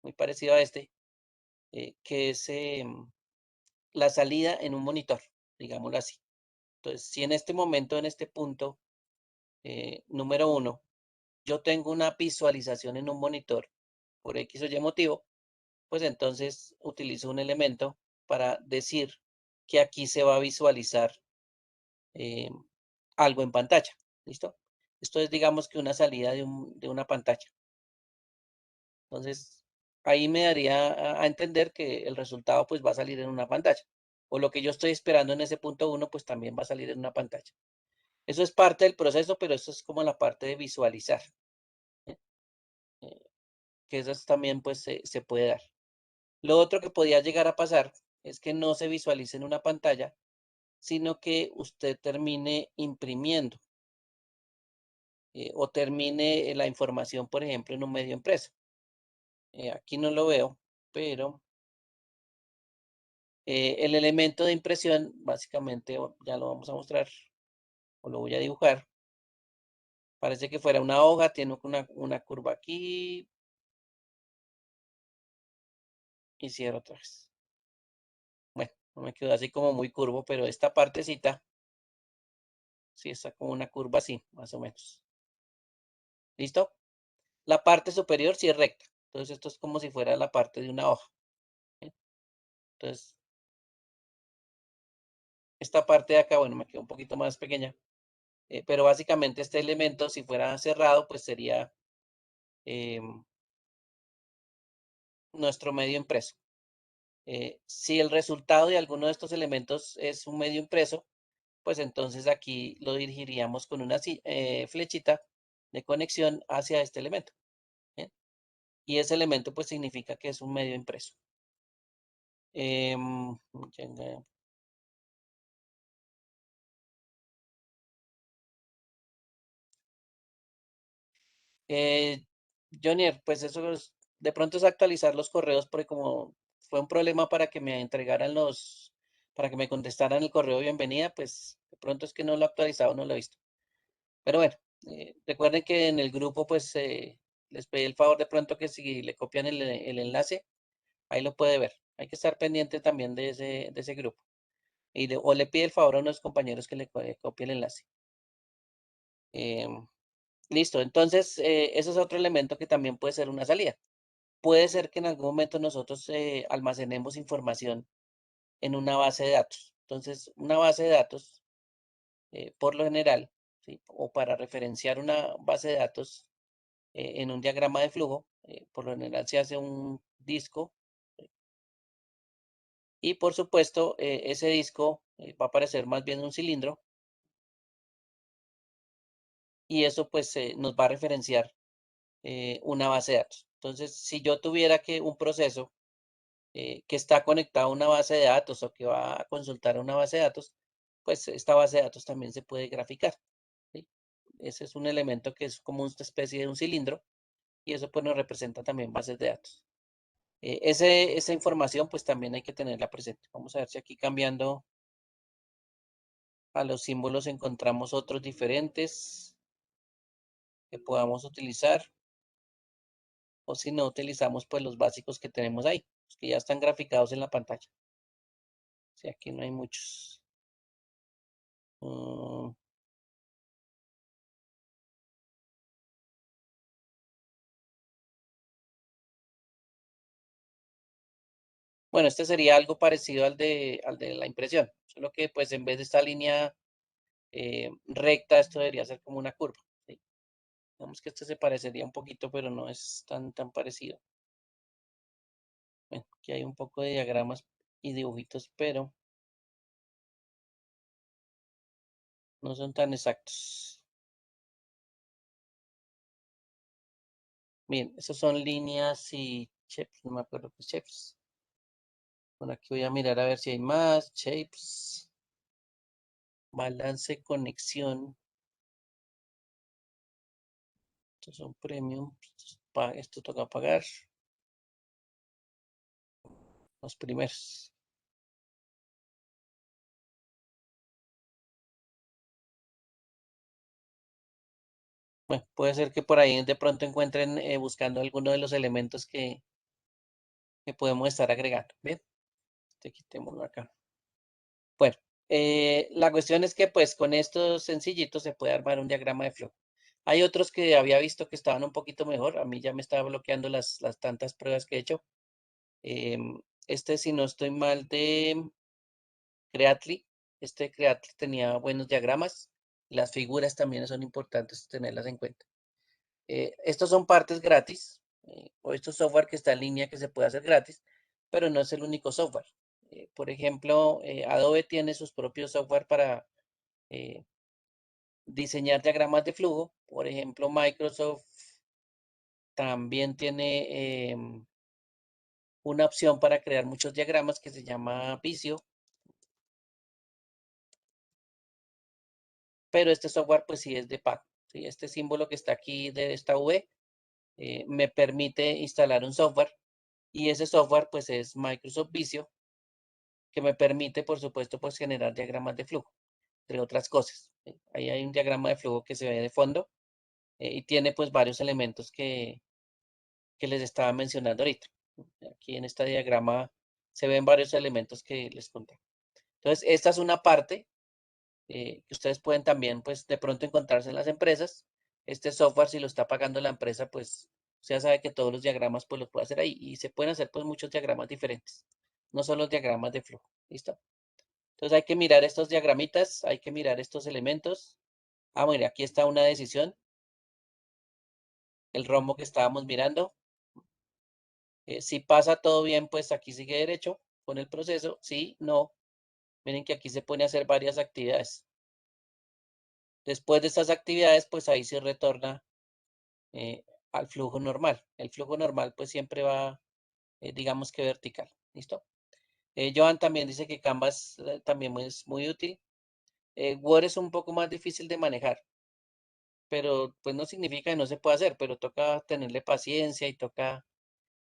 muy parecido a este, que es la salida en un monitor, digámoslo así. Entonces, si en este momento, en este punto número 1, yo tengo una visualización en un monitor por X o Y motivo, pues entonces utilizo un elemento para decir que aquí se va a visualizar eh, algo en pantalla. ¿Listo? Esto es, digamos que una salida de una pantalla. Entonces, ahí me daría a entender que el resultado pues va a salir en una pantalla. O lo que yo estoy esperando en ese punto 1, pues también va a salir en una pantalla. Eso es parte del proceso, pero eso es como la parte de visualizar, ¿eh? Eh, que eso también pues se puede dar. Lo otro que podía llegar a pasar es que no se visualice en una pantalla, sino que usted termine imprimiendo o termine la información, por ejemplo, en un medio impreso. Aquí no lo veo, pero el elemento de impresión, básicamente, ya lo vamos a mostrar o lo voy a dibujar. Parece que fuera una hoja, tiene una curva aquí y cierro otra vez. Bueno, no me quedó así como muy curvo, pero esta partecita sí está como una curva así, más o menos. ¿Listo? La parte superior sí es recta. Entonces esto es como si fuera la parte de una hoja. ¿Sí? Entonces, esta parte de acá, bueno, me quedó un poquito más pequeña. Pero básicamente este elemento, si fuera cerrado, pues sería nuestro medio impreso. Si el resultado de alguno de estos elementos es un medio impreso, pues entonces aquí lo dirigiríamos con una flechita de conexión hacia este elemento. ¿Bien? Y ese elemento pues significa que es un medio impreso. Eh, Jonier, pues de pronto es actualizar los correos porque como fue un problema para que me entregaran para que me contestaran el correo de bienvenida, pues de pronto es que no lo he actualizado, no lo he visto. Pero bueno, recuerden que en el grupo pues les pedí el favor de pronto que si le copian el enlace, ahí lo puede ver. Hay que estar pendiente también de ese grupo. O le pide el favor a unos compañeros que copie el enlace. Em, Listo, entonces ese es otro elemento que también puede ser una salida. Puede ser que en algún momento nosotros almacenemos información en una base de datos. Entonces, una base de datos, por lo general, ¿sí? O para referenciar una base de datos en un diagrama de flujo, por lo general se hace un disco y por supuesto ese disco va a aparecer más bien un cilindro y eso pues nos va a referenciar una base de datos. Entonces, si yo tuviera que un proceso que está conectado a una base de datos o que va a consultar a una base de datos, pues esta base de datos también se puede graficar, ¿sí? Ese es un elemento que es como una especie de un cilindro y eso pues nos representa también bases de datos. Esa información pues también hay que tenerla presente. Vamos a ver si aquí cambiando a los símbolos encontramos otros diferentes que podamos utilizar o si no utilizamos pues los básicos que tenemos ahí, los que ya están graficados en la pantalla. Si aquí no hay muchos. Mm, Bueno, este sería algo parecido al de la impresión, solo que pues en vez de esta línea recta, esto debería ser como una curva, ¿sí? Digamos que este se parecería un poquito, pero no es tan parecido. Bueno, aquí hay un poco de diagramas y dibujitos, pero no son tan exactos. Bien, esos son líneas y shapes, no me acuerdo qué shapes. Bueno, aquí voy a mirar a ver si hay más shapes, balance, conexión. Estos son premium, esto toca pagar, los primeros. Bueno, puede ser que por ahí de pronto encuentren buscando alguno de los elementos que podemos estar agregando. Bien, quitémoslo acá. Bueno, la cuestión es que pues con estos sencillitos se puede armar un diagrama de flujo. Hay otros que había visto que estaban un poquito mejor. A mí ya me estaba bloqueando las tantas pruebas que he hecho. Este, si no estoy mal, de Creatly. Este Creatly tenía buenos diagramas. Las figuras también son importantes tenerlas en cuenta. Estos son partes gratis, o estos software que está en línea que se puede hacer gratis, pero no es el único software. Por ejemplo, Adobe tiene sus propios software para eh, diseñar diagramas de flujo. Por ejemplo, Microsoft también tiene una opción para crear muchos diagramas que se llama Visio, pero este software pues sí es de pago, ¿sí? Este símbolo que está aquí de esta V me permite instalar un software y ese software pues es Microsoft Visio que me permite, por supuesto, pues generar diagramas de flujo, entre otras cosas. Ahí hay un diagrama de flujo que se ve de fondo y tiene pues varios elementos que les estaba mencionando ahorita. Aquí en este diagrama se ven varios elementos que les conté. Entonces, esta es una parte que ustedes pueden también, pues, de pronto encontrarse en las empresas. Este software, si lo está pagando la empresa, pues, ya sabe que todos los diagramas, pues, los puede hacer ahí. Y se pueden hacer, pues, muchos diagramas diferentes. No solo diagramas de flujo. ¿Listo? Entonces hay que mirar estos diagramitas, hay que mirar estos elementos. Ah, bueno, aquí está una decisión, el rombo que estábamos mirando. Si pasa todo bien, pues aquí sigue derecho con el proceso. Sí, no. Miren que aquí se pone a hacer varias actividades. Después de estas actividades, pues ahí se retorna eh, al flujo normal. El flujo normal, pues siempre va, digamos que vertical. ¿Listo? Joan también dice que Canvas también es muy útil. Word es un poco más difícil de manejar. pero pues no significa que no se pueda hacer, pero toca tenerle paciencia y toca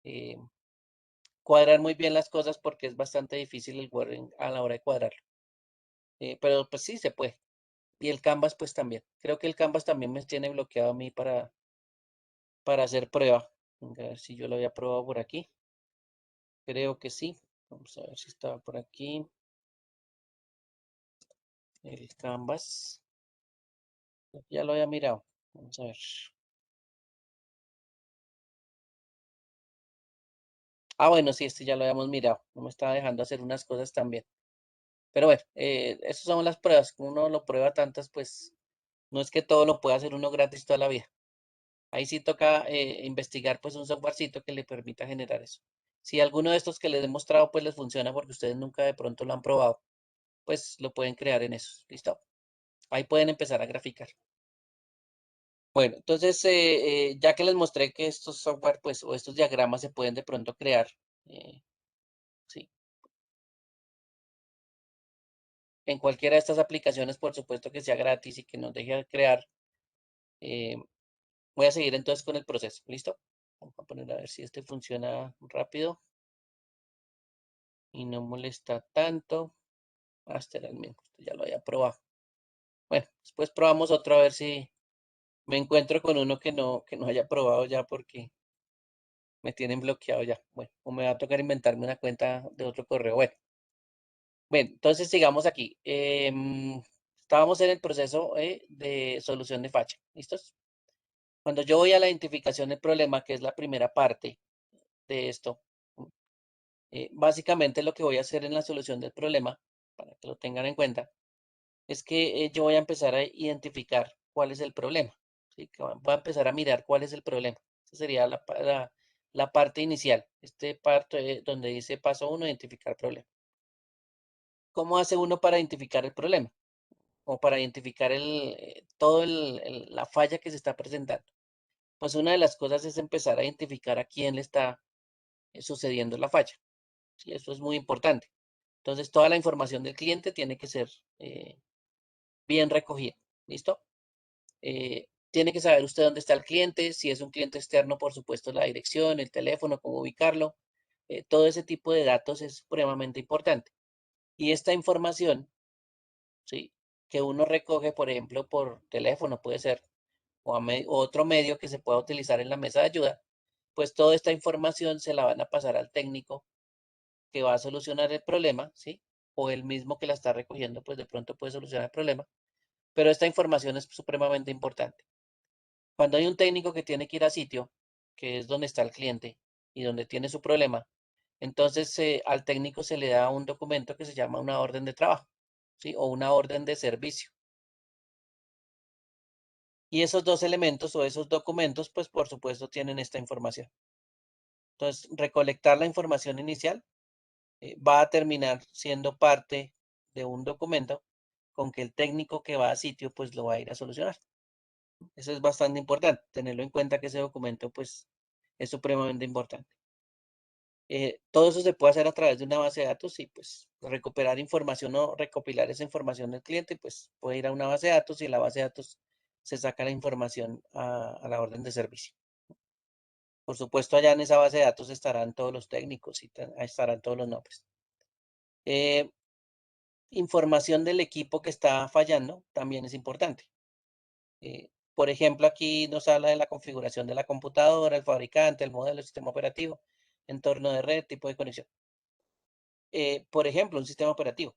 eh, cuadrar muy bien las cosas porque es bastante difícil el Word a la hora de cuadrarlo. Pero pues sí se puede. Y el Canvas pues también. Creo que el Canvas también me tiene bloqueado a mí para hacer prueba. A ver si yo lo había probado por aquí. Creo que sí. Vamos a ver si estaba por aquí. El Canvas. Ya lo había mirado. Vamos a ver. Ah, bueno, sí, este ya lo habíamos mirado. No me estaba dejando hacer unas cosas también. Pero bueno, esas son las pruebas. Uno lo prueba tantas, pues no es que todo lo pueda hacer uno gratis toda la vida. Ahí sí toca investigar pues un softwarecito que le permita generar eso. Si alguno de estos que les he mostrado pues les funciona porque ustedes nunca de pronto lo han probado, pues lo pueden crear en eso. ¿Listo? Ahí pueden empezar a graficar. Bueno, entonces ya que les mostré que estos software pues o estos diagramas se pueden de pronto crear, eh, sí, en cualquiera de estas aplicaciones, por supuesto que sea gratis y que nos deje crear. eh, Voy a seguir entonces con el proceso. ¿Listo? Vamos a poner a ver si este funciona rápido y no molesta tanto. Este era el mismo, este ya lo había probado. Bueno, después probamos otro a ver si me encuentro con uno que no haya probado ya porque me tienen bloqueado ya. Bueno, o me va a tocar inventarme una cuenta de otro correo. Bueno, entonces sigamos aquí. Estábamos en el proceso de solución de falla. ¿Listos? Cuando yo voy a la identificación del problema, que es la primera parte de esto, básicamente lo que voy a hacer en la solución del problema, para que lo tengan en cuenta, es que yo voy a empezar a identificar cuál es el problema. ¿Sí? Que voy a empezar a mirar cuál es el problema. Esa sería la parte inicial. Este parte donde dice paso uno, identificar problema. ¿Cómo hace uno para identificar el problema? O para identificar todo la falla que se está presentando. Pues una de las cosas es empezar a identificar a quién le está sucediendo la falla. ¿Sí? Eso es muy importante. Entonces, toda la información del cliente tiene que ser bien recogida. ¿Listo? Tiene que saber usted dónde está el cliente, si es un cliente externo, por supuesto, la dirección, el teléfono, cómo ubicarlo. Todo ese tipo de datos es supremamente importante. Y esta información, ¿sí? Que uno recoge, por ejemplo, por teléfono, puede ser, o otro medio que se pueda utilizar en la mesa de ayuda, pues toda esta información se la van a pasar al técnico que va a solucionar el problema, ¿sí? O el mismo que la está recogiendo, pues de pronto puede solucionar el problema. Pero esta información es supremamente importante. Cuando hay un técnico que tiene que ir a sitio, que es donde está el cliente y donde tiene su problema, entonces al técnico se le da un documento que se llama una orden de trabajo, ¿sí? O una orden de servicio. Y esos dos elementos o esos documentos, pues por supuesto tienen esta información. Entonces, recolectar la información inicial va a terminar siendo parte de un documento con que el técnico que va a sitio, pues lo va a ir a solucionar. Eso es bastante importante, tenerlo en cuenta que ese documento, pues, es supremamente importante. Todo eso se puede hacer a través de una base de datos y pues recuperar información o recopilar esa información del cliente, pues puede ir a una base de datos y en la base de datos se saca la información a la orden de servicio. Por supuesto, allá en esa base de datos estarán todos los técnicos y estarán todos los nombres. Eh, Información del equipo que está fallando también es importante. Por ejemplo, aquí nos habla de la configuración de la computadora, el fabricante, el modelo, el sistema operativo, entorno de red, tipo de conexión. Por ejemplo, un sistema operativo.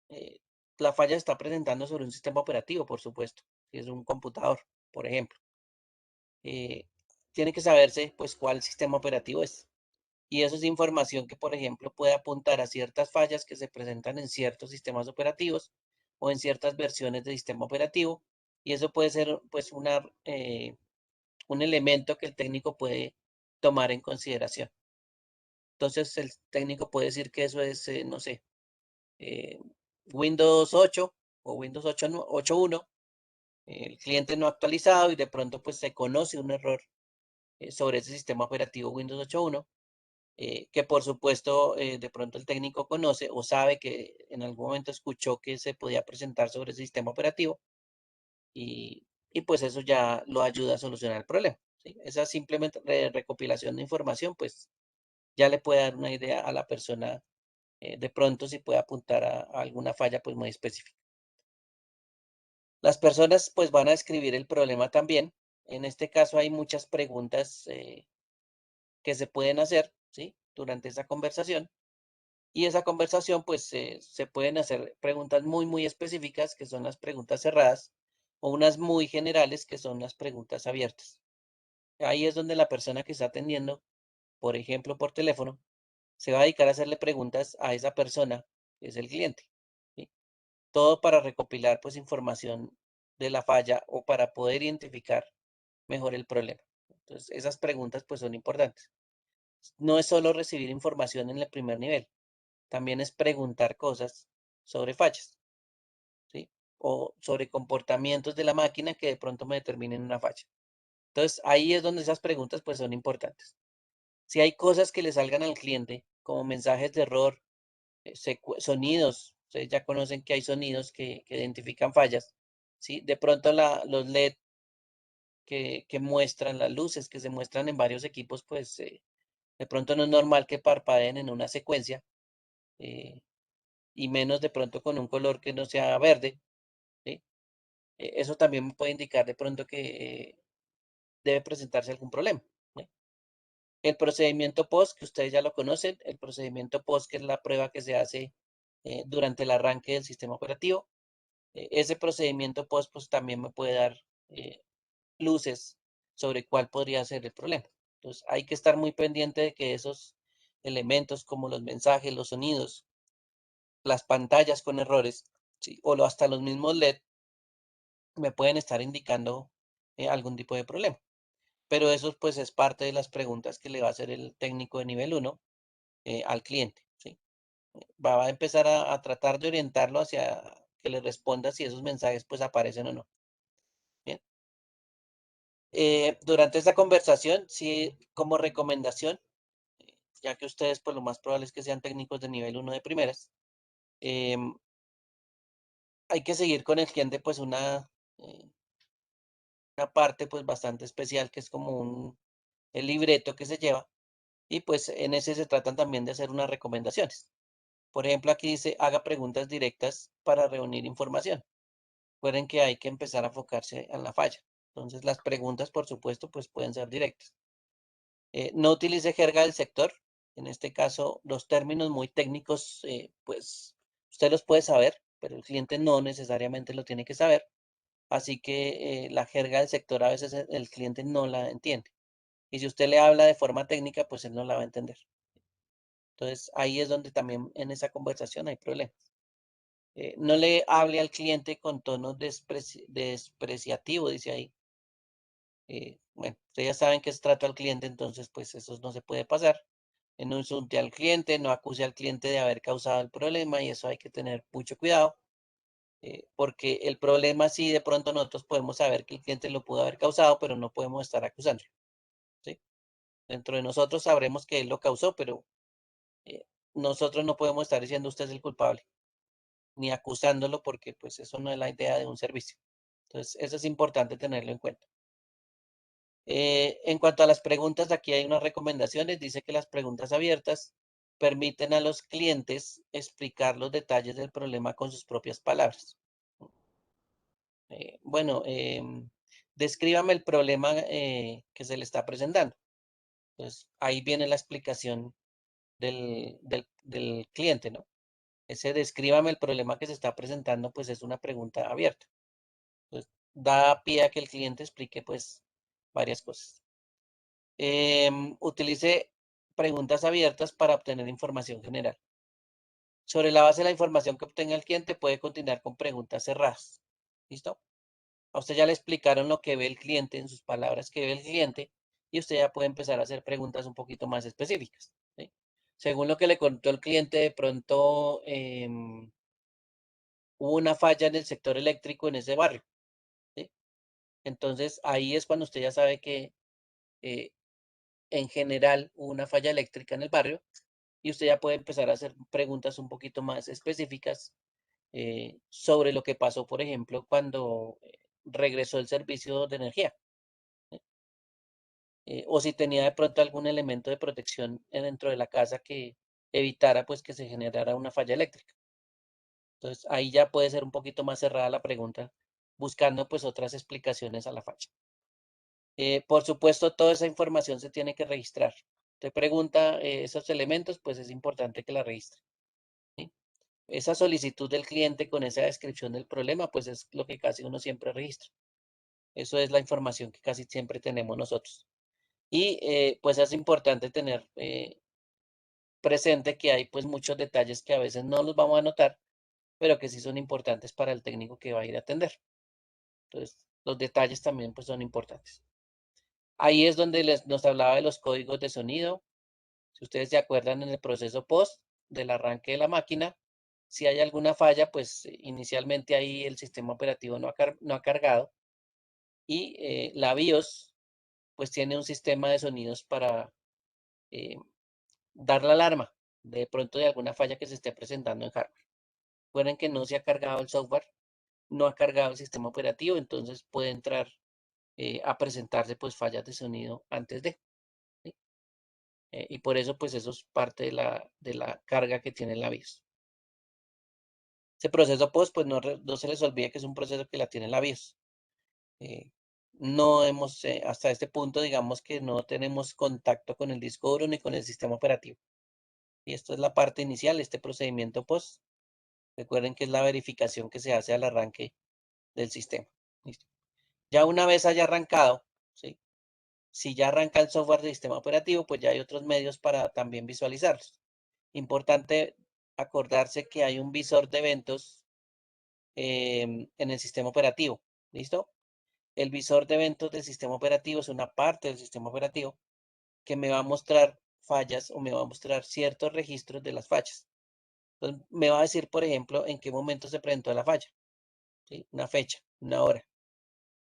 eh, la falla se está presentando sobre un sistema operativo, por supuesto, si es un computador, por ejemplo. Eh, Tiene que saberse, pues, cuál sistema operativo es. Y eso es información que, por ejemplo, puede apuntar a ciertas fallas que se presentan en ciertos sistemas operativos o en ciertas versiones de sistema operativo. Y eso puede ser, pues, un elemento que el técnico puede tomar en consideración. Entonces, el técnico puede decir que eso es, no sé, eh, Windows 8 o Windows 8, 8.1, el cliente no actualizado y de pronto pues se conoce un error sobre ese sistema operativo Windows 8.1, que por supuesto de pronto el técnico conoce o sabe que en algún momento escuchó que se podía presentar sobre ese sistema operativo y y pues eso ya lo ayuda a solucionar el problema, ¿sí? Esa simplemente recopilación de información, pues ya le puede dar una idea a la persona de pronto si puede apuntar a alguna falla pues muy específica. Las personas pues van a escribir el problema también. En este caso hay muchas preguntas que se pueden hacer, ¿sí? Durante esa conversación. Y esa conversación, pues se pueden hacer preguntas muy específicas, que son las preguntas cerradas, o unas muy generales, que son las preguntas abiertas. Ahí es donde la persona que está atendiendo, por ejemplo, por teléfono, se va a dedicar a hacerle preguntas a esa persona, que es el cliente, ¿sí? Todo para recopilar, pues, información de la falla o para poder identificar mejor el problema. Entonces, esas preguntas, pues, son importantes. No es solo recibir información en el primer nivel, también es preguntar cosas sobre fallas, ¿sí? O sobre comportamientos de la máquina que de pronto me determinen una falla. Entonces, ahí es donde esas preguntas, pues, son importantes. Si hay cosas que le salgan al cliente, como mensajes de error, sonidos, ustedes ya conocen que hay sonidos que identifican fallas, ¿sí? De pronto los LED que muestran, las luces que se muestran en varios equipos, pues de pronto no es normal que parpadeen en una secuencia, eh, y menos de pronto con un color que no sea verde, ¿sí? Eso también me puede indicar de pronto que debe presentarse algún problema, ¿sí? El procedimiento POST, que ustedes ya lo conocen, el procedimiento POST, que es la prueba que se hace durante el arranque del sistema operativo. Ese procedimiento POST pues, también me puede dar eh, luces sobre cuál podría ser el problema. Entonces, hay que estar muy pendiente de que esos elementos como los mensajes, los sonidos, las pantallas con errores, ¿sí? Hasta los mismos LED me pueden estar indicando algún tipo de problema. Pero eso pues es parte de las preguntas que le va a hacer el técnico de nivel uno al cliente, ¿sí? Va a empezar a tratar de orientarlo hacia que le responda si esos mensajes pues aparecen o no. Bien. Durante esta conversación, sí, como recomendación, ya que ustedes pues lo más probable es que sean técnicos de nivel uno de primeras, em, hay que seguir con el cliente pues una parte pues bastante especial que es como el libreto que se lleva y pues en ese se tratan también de hacer unas recomendaciones. Por ejemplo, aquí dice, haga preguntas directas para reunir información. Recuerden que hay que empezar a enfocarse en la falla. Entonces, las preguntas, por supuesto, pues pueden ser directas. No utilice jerga del sector. En este caso, los términos muy técnicos, pues usted los puede saber, pero el cliente no necesariamente lo tiene que saber. Así que la jerga del sector a veces el cliente no la entiende. Y si usted le habla de forma técnica, pues él no la va a entender. Entonces, ahí es donde también en esa conversación hay problemas. No le hable al cliente con tono despreciativo, dice ahí. Bueno, ustedes ya saben que es trato al cliente, entonces pues eso no se puede pasar. No insulte al cliente, no acuse al cliente de haber causado el problema y eso hay que tener mucho cuidado, porque el problema sí de pronto nosotros podemos saber que el cliente lo pudo haber causado, pero no podemos estar acusando, ¿sí? Dentro de nosotros sabremos que él lo causó, pero eh, nosotros no podemos estar diciendo usted es el culpable, ni acusándolo porque pues eso no es la idea de un servicio. Entonces, eso es importante tenerlo en cuenta. En cuanto a las preguntas, aquí hay unas recomendaciones. Dice que las preguntas abiertas permiten a los clientes explicar los detalles del problema con sus propias palabras. Bueno, descríbame el problema que se le está presentando. Entonces, ahí viene la explicación del cliente, ¿no? Ese descríbame el problema que se está presentando, pues es una pregunta abierta. Entonces, da pie a que el cliente explique, pues, varias cosas. Utilice preguntas abiertas para obtener información general. Sobre la base de la información que obtenga el cliente, puede continuar con preguntas cerradas. ¿Listo? A usted ya le explicaron lo que ve el cliente en sus palabras que ve el cliente y usted ya puede empezar a hacer preguntas un poquito más específicas, ¿sí? Según lo que le contó el cliente, de pronto hubo una falla en el sector eléctrico en ese barrio, ¿sí? Entonces ahí es cuando usted ya sabe que eh, en general hubo una falla eléctrica en el barrio y usted ya puede empezar a hacer preguntas un poquito más específicas sobre lo que pasó, por ejemplo, cuando regresó el servicio de energía. O si tenía de pronto algún elemento de protección dentro de la casa que evitara pues que se generara una falla eléctrica. Entonces ahí ya puede ser un poquito más cerrada la pregunta, buscando pues otras explicaciones a la falla. Por supuesto, toda esa información se tiene que registrar. Te pregunta esos elementos, pues es importante que la registre. ¿Sí? Esa solicitud del cliente con esa descripción del problema, pues es lo que casi uno siempre registra. Eso es la información que casi siempre tenemos nosotros. Y pues es importante tener presente que hay pues muchos detalles que a veces no los vamos a notar, pero que sí son importantes para el técnico que va a ir a atender. Entonces, los detalles también pues son importantes. Ahí es donde nos hablaba de los códigos de sonido. Si ustedes se acuerdan en el proceso post del arranque de la máquina, si hay alguna falla, pues inicialmente ahí el sistema operativo no ha cargado y la BIOS pues tiene un sistema de sonidos para eh, dar la alarma de pronto de alguna falla que se esté presentando en hardware. Recuerden que no se ha cargado el software, no ha cargado el sistema operativo, entonces puede entrar a presentarse pues fallas de sonido antes de. ¿Sí? Y por eso pues eso es parte de la carga que tiene la BIOS. Ese proceso post pues no se les olvide que es un proceso que la tiene la BIOS. Eh, no hemos, hasta este punto digamos que no tenemos contacto con el disco duro ni con el sistema operativo. Y esto es la parte inicial, este procedimiento post. Recuerden que es la verificación que se hace al arranque del sistema. ¿Listo? Ya una vez haya arrancado, ¿sí? Si ya arranca el software del sistema operativo, pues ya hay otros medios para también visualizarlos. Importante acordarse que hay un visor de eventos en el sistema operativo. ¿Listo? El visor de eventos del sistema operativo es una parte del sistema operativo que me va a mostrar fallas o me va a mostrar ciertos registros de las fallas. Entonces, me va a decir, por ejemplo, en qué momento se presentó la falla, ¿sí? Una fecha, una hora.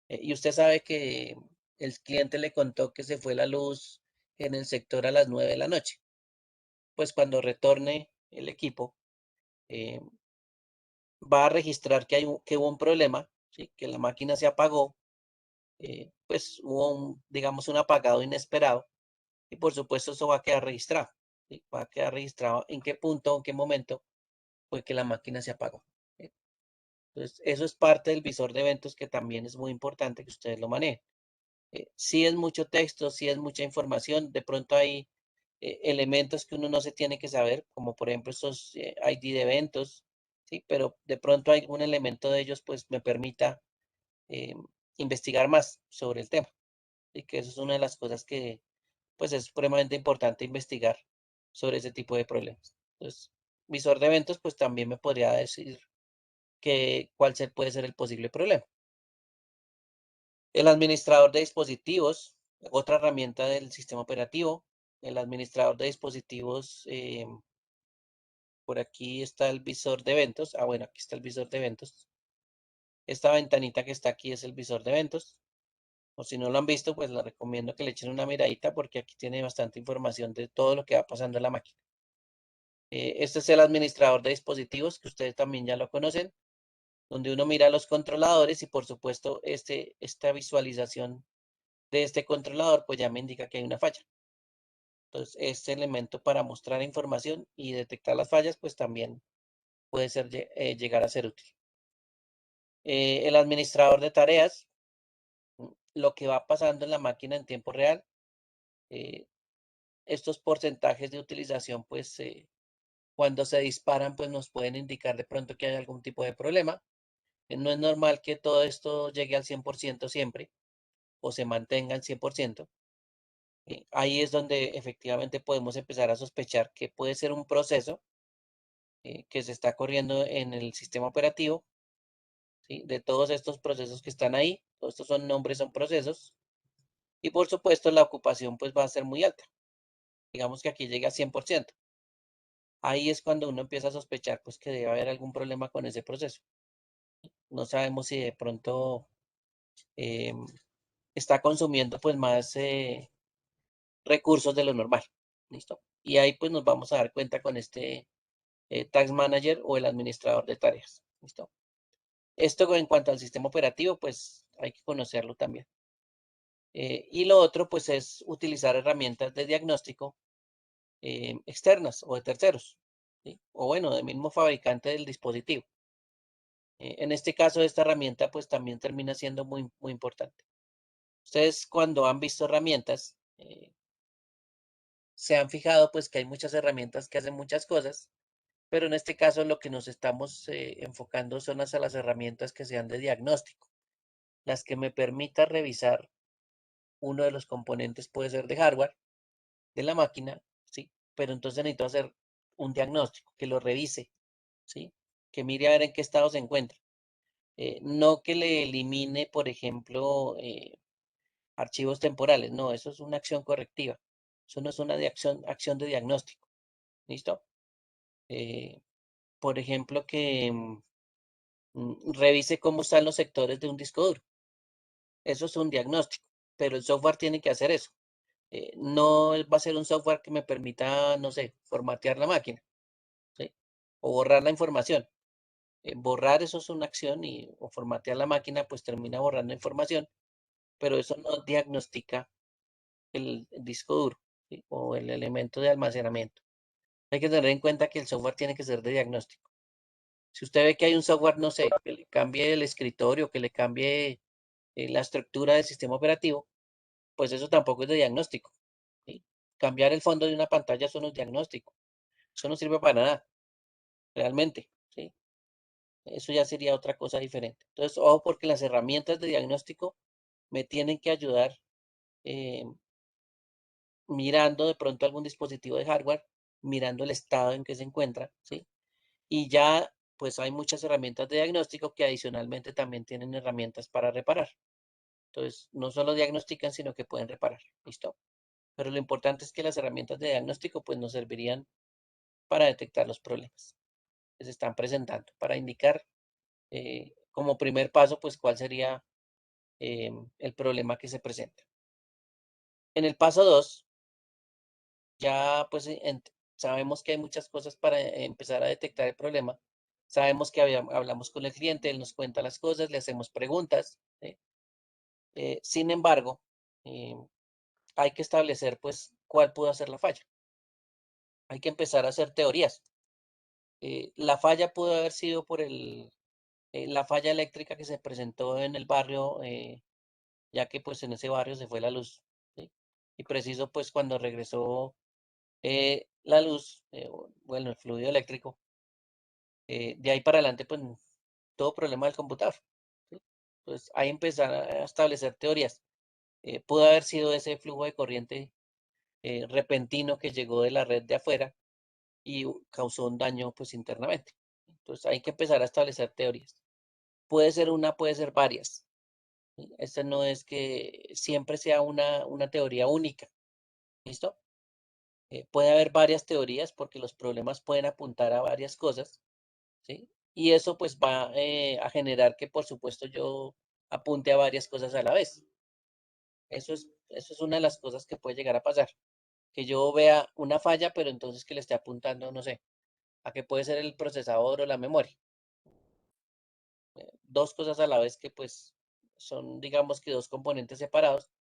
Y usted sabe que el cliente le contó que se fue la luz en el sector a las 9 de la noche. Pues cuando retorne el equipo, eh, va a registrar que hubo un problema, ¿sí? Que la máquina se apagó, pues hubo digamos, un apagado inesperado y por supuesto eso va a quedar registrado, ¿sí? Va a quedar registrado en qué punto, en qué momento fue que la máquina se apagó. ¿Sí? Entonces, eso es parte del visor de eventos que también es muy importante que ustedes lo manejen. Si es mucho texto, si es mucha información, de pronto hay elementos que uno no se tiene que saber, como por ejemplo estos ID de eventos, ¿sí? Pero de pronto hay algún elemento de ellos pues me permita eh, investigar más sobre el tema. Y que eso es una de las cosas que pues es supremamente importante investigar sobre ese tipo de problemas. Entonces, visor de eventos pues también me podría decir puede ser el posible problema. El administrador de dispositivos, otra herramienta del sistema operativo. El administrador de dispositivos, por aquí está el visor de eventos. Ah, bueno, aquí está el visor de eventos. Esta ventanita que está aquí es el visor de eventos. O si no lo han visto, pues les recomiendo que le echen una miradita porque aquí tiene bastante información de todo lo que va pasando en la máquina. Este es el administrador de dispositivos, que ustedes también ya lo conocen, donde uno mira los controladores y por supuesto esta visualización de este controlador, pues ya me indica que hay una falla. Entonces, este elemento para mostrar información y detectar las fallas, pues también puede llegar a ser útil. El administrador de tareas, lo que va pasando en la máquina en tiempo real, eh, estos porcentajes de utilización, pues cuando se disparan, pues nos pueden indicar de pronto que hay algún tipo de problema. No es normal que todo esto llegue al 100% siempre o se mantenga al 100%. Ahí es donde efectivamente podemos empezar a sospechar que puede ser un proceso que se está corriendo en el sistema operativo, ¿sí? De todos estos procesos que están ahí, todos estos son nombres, son procesos, y por supuesto la ocupación pues va a ser muy alta. Digamos que aquí llega a 100%. Ahí es cuando uno empieza a sospechar pues que debe haber algún problema con ese proceso. No sabemos si de pronto em, está consumiendo pues más recursos de lo normal. ¿Listo? Y ahí pues nos vamos a dar cuenta con este Task Manager o el administrador de tareas. ¿Listo? Esto en cuanto al sistema operativo, pues hay que conocerlo también. Y lo otro, pues es utilizar herramientas de diagnóstico externas o de terceros, ¿sí? O bueno, del mismo fabricante del dispositivo. En este caso, esta herramienta pues también termina siendo muy importante. Ustedes cuando han visto herramientas, se han fijado pues que hay muchas herramientas que hacen muchas cosas, pero en este caso lo que nos estamos enfocando son a las herramientas que sean de diagnóstico, las que me permita revisar uno de los componentes, puede ser de hardware, de la máquina, ¿sí? Pero entonces necesito hacer un diagnóstico, que lo revise, ¿sí? Que mire a ver en qué estado se encuentra. No que le elimine, por ejemplo, archivos temporales, no, eso es una acción correctiva. Eso no es una acción de diagnóstico, ¿listo? Eh, por ejemplo, que revise cómo están los sectores de un disco duro. Eso es un diagnóstico, pero el software tiene que hacer eso. No va a ser un software que me permita, no sé, formatear la máquina, ¿sí? O borrar la información. Borrar eso es una acción o formatear la máquina, pues termina borrando información, pero eso no diagnostica el disco duro, ¿sí? O el elemento de almacenamiento. Hay que tener en cuenta que el software tiene que ser de diagnóstico. Si usted ve que hay un software, no sé, que le cambie el escritorio, que le cambie la estructura del sistema operativo, pues eso tampoco es de diagnóstico, ¿sí? Cambiar el fondo de una pantalla, eso no es diagnóstico. Eso no sirve para nada, realmente, ¿sí? Eso ya sería otra cosa diferente. Entonces, ojo, porque las herramientas de diagnóstico me tienen que ayudar eh, mirando de pronto algún dispositivo de hardware, mirando el estado en que se encuentra, ¿sí? Y ya, pues hay muchas herramientas de diagnóstico que adicionalmente también tienen herramientas para reparar. Entonces, no solo diagnostican, sino que pueden reparar, ¿listo? Pero lo importante es que las herramientas de diagnóstico, pues nos servirían para detectar los problemas que se están presentando, para indicar como primer paso, pues cuál sería el problema que se presenta. En el paso 2 ya pues sabemos que hay muchas cosas para empezar a detectar el problema. Sabemos que hablamos con el cliente, él nos cuenta las cosas, le hacemos preguntas, ¿sí? Sin embargo, eh, hay que establecer pues cuál pudo ser la falla. Hay que empezar a hacer teorías. La falla pudo haber sido por la falla eléctrica que se presentó en el barrio, ya que pues en ese barrio se fue la luz, ¿sí? Y preciso pues cuando regresó la luz, bueno, el fluido eléctrico, de ahí para adelante pues todo problema del computador, ¿sí? Entonces ahí empezar a establecer teorías. Pudo haber sido ese flujo de corriente repentino que llegó de la red de afuera y causó un daño pues internamente. Entonces hay que empezar a establecer teorías. Puede ser una, puede ser varias. ¿Sí? Esta no es que siempre sea una teoría única. ¿Listo? Puede haber varias teorías porque los problemas pueden apuntar a varias cosas, ¿sí? Y eso pues va a generar que por supuesto yo apunte a varias cosas a la vez. Eso es una de las cosas que puede llegar a pasar. Que yo vea una falla, pero entonces que le esté apuntando, no sé, a que puede ser el procesador o la memoria. Dos cosas a la vez que pues son, digamos que dos componentes separados,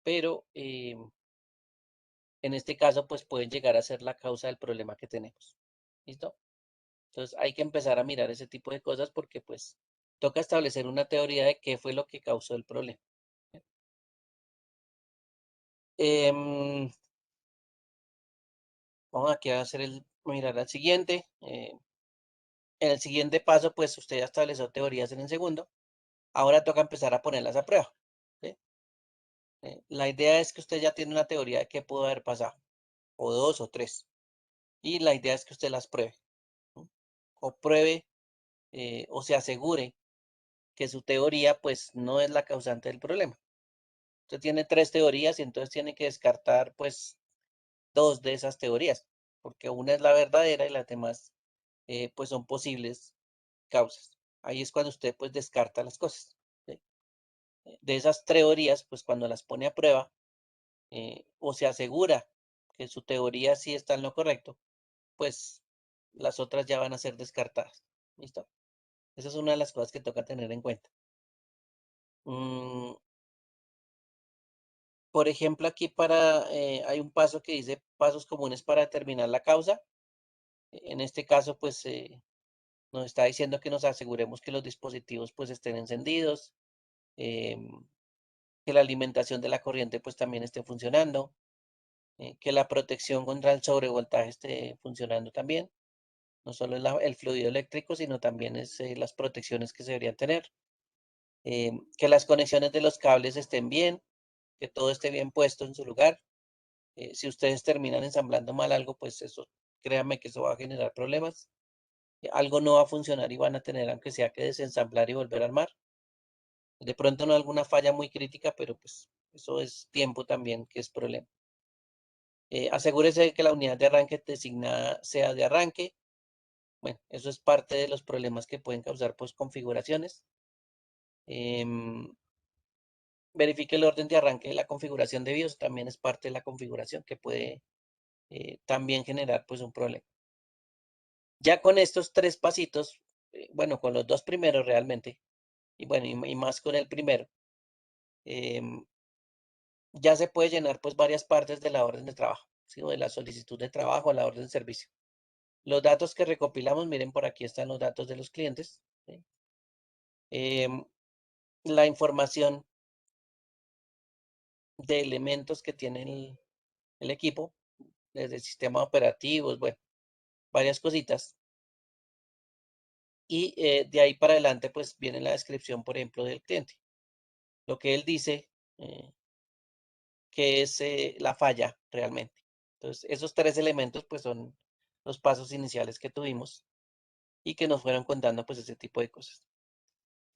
pero en este caso pues pueden llegar a ser la causa del problema que tenemos. ¿Listo? Entonces hay que empezar a mirar ese tipo de cosas porque pues toca establecer una teoría de qué fue lo que causó el problema. Em, Vamos aquí a hacer mirar al siguiente. En el siguiente paso, pues usted ya estableció teorías en el segundo. Ahora toca empezar a ponerlas a prueba. ¿Sí? La idea es que usted ya tiene una teoría de qué pudo haber pasado, o dos o tres. Y la idea es que usted las pruebe, ¿no? O pruebe o se asegure que su teoría pues no es la causante del problema. Usted tiene tres teorías y entonces tiene que descartar pues dos de esas teorías, porque una es la verdadera y las demás pues son posibles causas. Ahí es cuando usted pues descarta las cosas, ¿sí? De esas teorías, pues cuando las pone a prueba o se asegura que su teoría sí está en lo correcto, pues las otras ya van a ser descartadas. ¿Listo? Esa es una de las cosas que toca tener en cuenta. Mm, por ejemplo, aquí hay un paso que dice pasos comunes para determinar la causa. En este caso, pues nos está diciendo que nos aseguremos que los dispositivos pues estén encendidos, em, que la alimentación de la corriente pues también esté funcionando, que la protección contra el sobrevoltaje esté funcionando también. No solo es el fluido eléctrico, sino también es las protecciones que se deberían tener. Que las conexiones de los cables estén bien, que todo esté bien puesto en su lugar. Si ustedes terminan ensamblando mal algo, pues eso, créanme que eso va a generar problemas. Algo no va a funcionar y van a tener, aunque sea que desensamblar y volver a armar. De pronto no alguna falla muy crítica, pero pues eso es tiempo también que es problema. Asegúrese de que la unidad de arranque designada sea de arranque. Bueno, eso es parte de los problemas que pueden causar pues configuraciones. Em, verifique el orden de arranque de la configuración de BIOS, también es parte de la configuración que puede también generar pues un problema. Ya con estos tres pasitos, bueno, con los dos primeros realmente, y bueno, y más con el primero, em, ya se puede llenar pues varias partes de la orden de trabajo, ¿sí? O de la solicitud de trabajo a la orden de servicio. Los datos que recopilamos, miren por aquí están los datos de los clientes, ¿sí? Em, la información de elementos que tiene el equipo, desde sistemas operativos, bueno, varias cositas. Y de ahí para adelante, pues viene la descripción, por ejemplo, del cliente. Lo que él dice eh, que es la falla realmente. Entonces, esos tres elementos, pues son los pasos iniciales que tuvimos y que nos fueron contando, pues, ese tipo de cosas.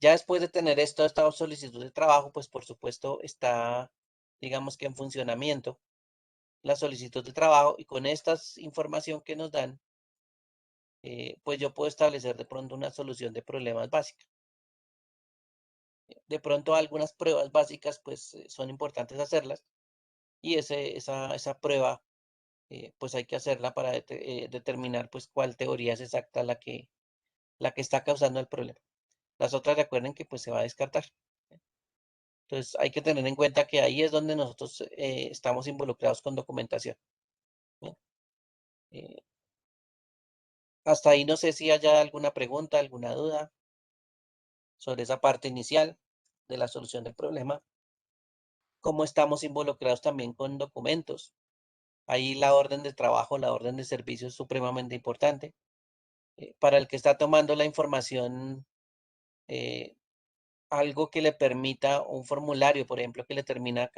Ya después de tener esta solicitud de trabajo, pues, por supuesto, está, digamos que en funcionamiento la solicitud de trabajo y con esta información que nos dan, pues yo puedo establecer de pronto una solución de problemas básicos. De pronto algunas pruebas básicas pues son importantes hacerlas y esa prueba pues hay que hacerla para determinar pues cuál teoría es exacta la que está causando el problema. Las otras recuerden que pues se va a descartar. Entonces hay que tener en cuenta que ahí es donde nosotros estamos involucrados con documentación. ¿Bien? Eh, hasta ahí no sé si haya alguna pregunta, alguna duda sobre esa parte inicial de la solución del problema. Cómo estamos involucrados también con documentos. Ahí la orden de trabajo, la orden de servicio es supremamente importante. Para el que está tomando la información, eh, algo que le permita un formulario, por ejemplo, que le termina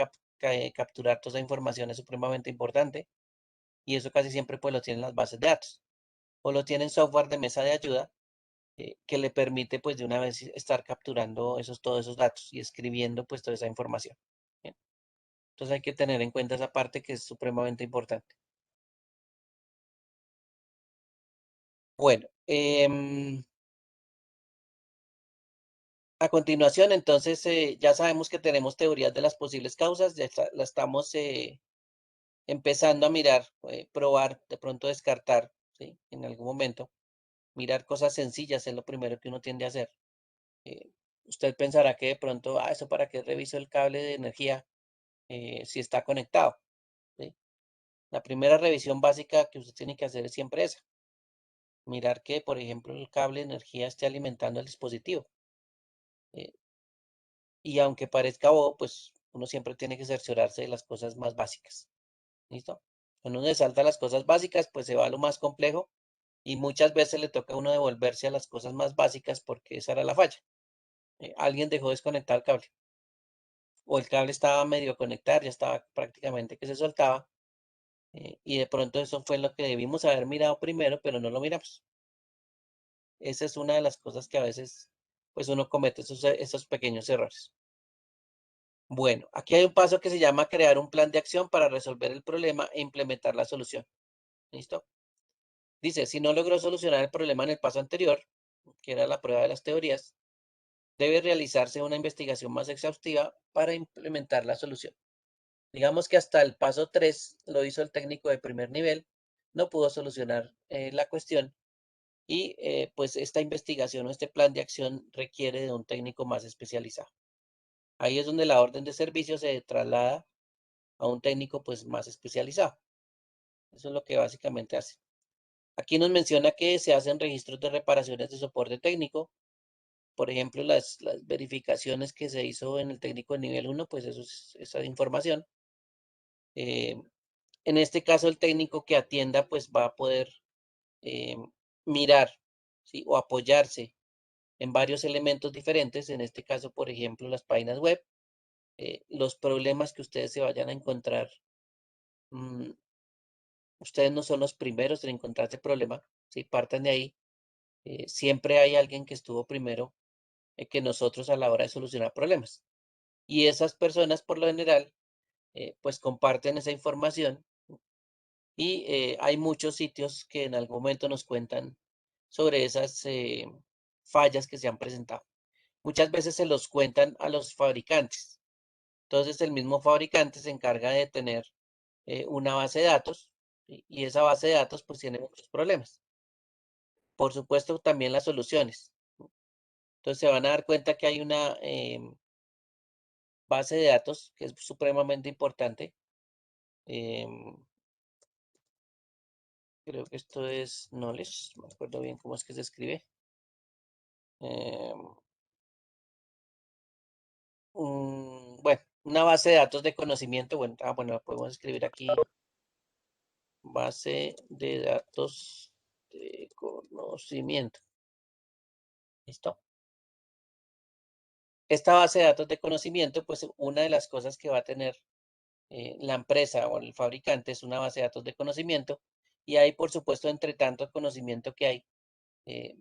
capturar toda esa información es supremamente importante. Y eso casi siempre pues lo tienen las bases de datos. O lo tienen software de mesa de ayuda que le permite pues de una vez estar capturando todos esos datos y escribiendo pues toda esa información. ¿Bien? Entonces hay que tener en cuenta esa parte que es supremamente importante. Bueno, a continuación, entonces, ya sabemos que tenemos teorías de las posibles causas, la estamos empezando a mirar, probar, de pronto descartar, ¿sí? En algún momento, mirar cosas sencillas es lo primero que uno tiende a hacer. Eh, usted pensará que de pronto, eso para qué reviso el cable de energía si está conectado, ¿sí? La primera revisión básica que usted tiene que hacer es siempre esa, mirar que, por ejemplo, el cable de energía esté alimentando el dispositivo. eh, Y aunque parezca bobo, pues uno siempre tiene que cerciorarse de las cosas más básicas. ¿Listo? Cuando uno se salta las cosas básicas, pues se va a lo más complejo y muchas veces le toca a uno devolverse a las cosas más básicas porque esa era la falla. Alguien dejó desconectar el cable o el cable estaba medio a conectar, ya estaba prácticamente que se soltaba y de pronto eso fue lo que debimos haber mirado primero, pero no lo miramos. Esa es una de las cosas que a veces pues uno comete esos pequeños errores. Bueno, aquí hay un paso que se llama crear un plan de acción para resolver el problema e implementar la solución. ¿Listo? Dice, si no logró solucionar el problema en el paso anterior, que era la prueba de las teorías, debe realizarse una investigación más exhaustiva para implementar la solución. Digamos que hasta el paso 3 lo hizo el técnico de primer nivel, no pudo solucionar la cuestión y pues esta investigación o este plan de acción requiere de un técnico más especializado. Ahí es donde la orden de servicio se traslada a un técnico pues más especializado. Eso es lo que básicamente hace. Aquí nos menciona que se hacen registros de reparaciones de soporte técnico. Por ejemplo, las verificaciones que se hizo en el técnico de nivel uno, pues eso es esa información. Eh, en este caso, el técnico que atienda, pues va a poder eh, mirar, ¿sí? O apoyarse en varios elementos diferentes. En este caso, por ejemplo, las páginas web, los problemas que ustedes se vayan a encontrar. mm, Ustedes no son los primeros en encontrar ese problema, ¿sí? Partan de ahí. Siempre hay alguien que estuvo primero que nosotros a la hora de solucionar problemas. Y esas personas, por lo general, pues comparten esa información y hay muchos sitios que en algún momento nos cuentan sobre esas fallas que se han presentado. Muchas veces se los cuentan a los fabricantes. Entonces el mismo fabricante se encarga de tener una base de datos, ¿sí? Y esa base de datos pues tiene muchos problemas. Por supuesto, también las soluciones. Entonces se van a dar cuenta que hay una base de datos que es supremamente importante. em, Creo que esto es knowledge, no me acuerdo bien cómo es que se escribe. em, bueno, una base de datos de conocimiento. Bueno, bueno, la podemos escribir aquí. Base de datos de conocimiento. ¿Listo? Esta base de datos de conocimiento, pues una de las cosas que va a tener la empresa o el fabricante es una base de datos de conocimiento. Y ahí, por supuesto, entre tanto conocimiento que hay,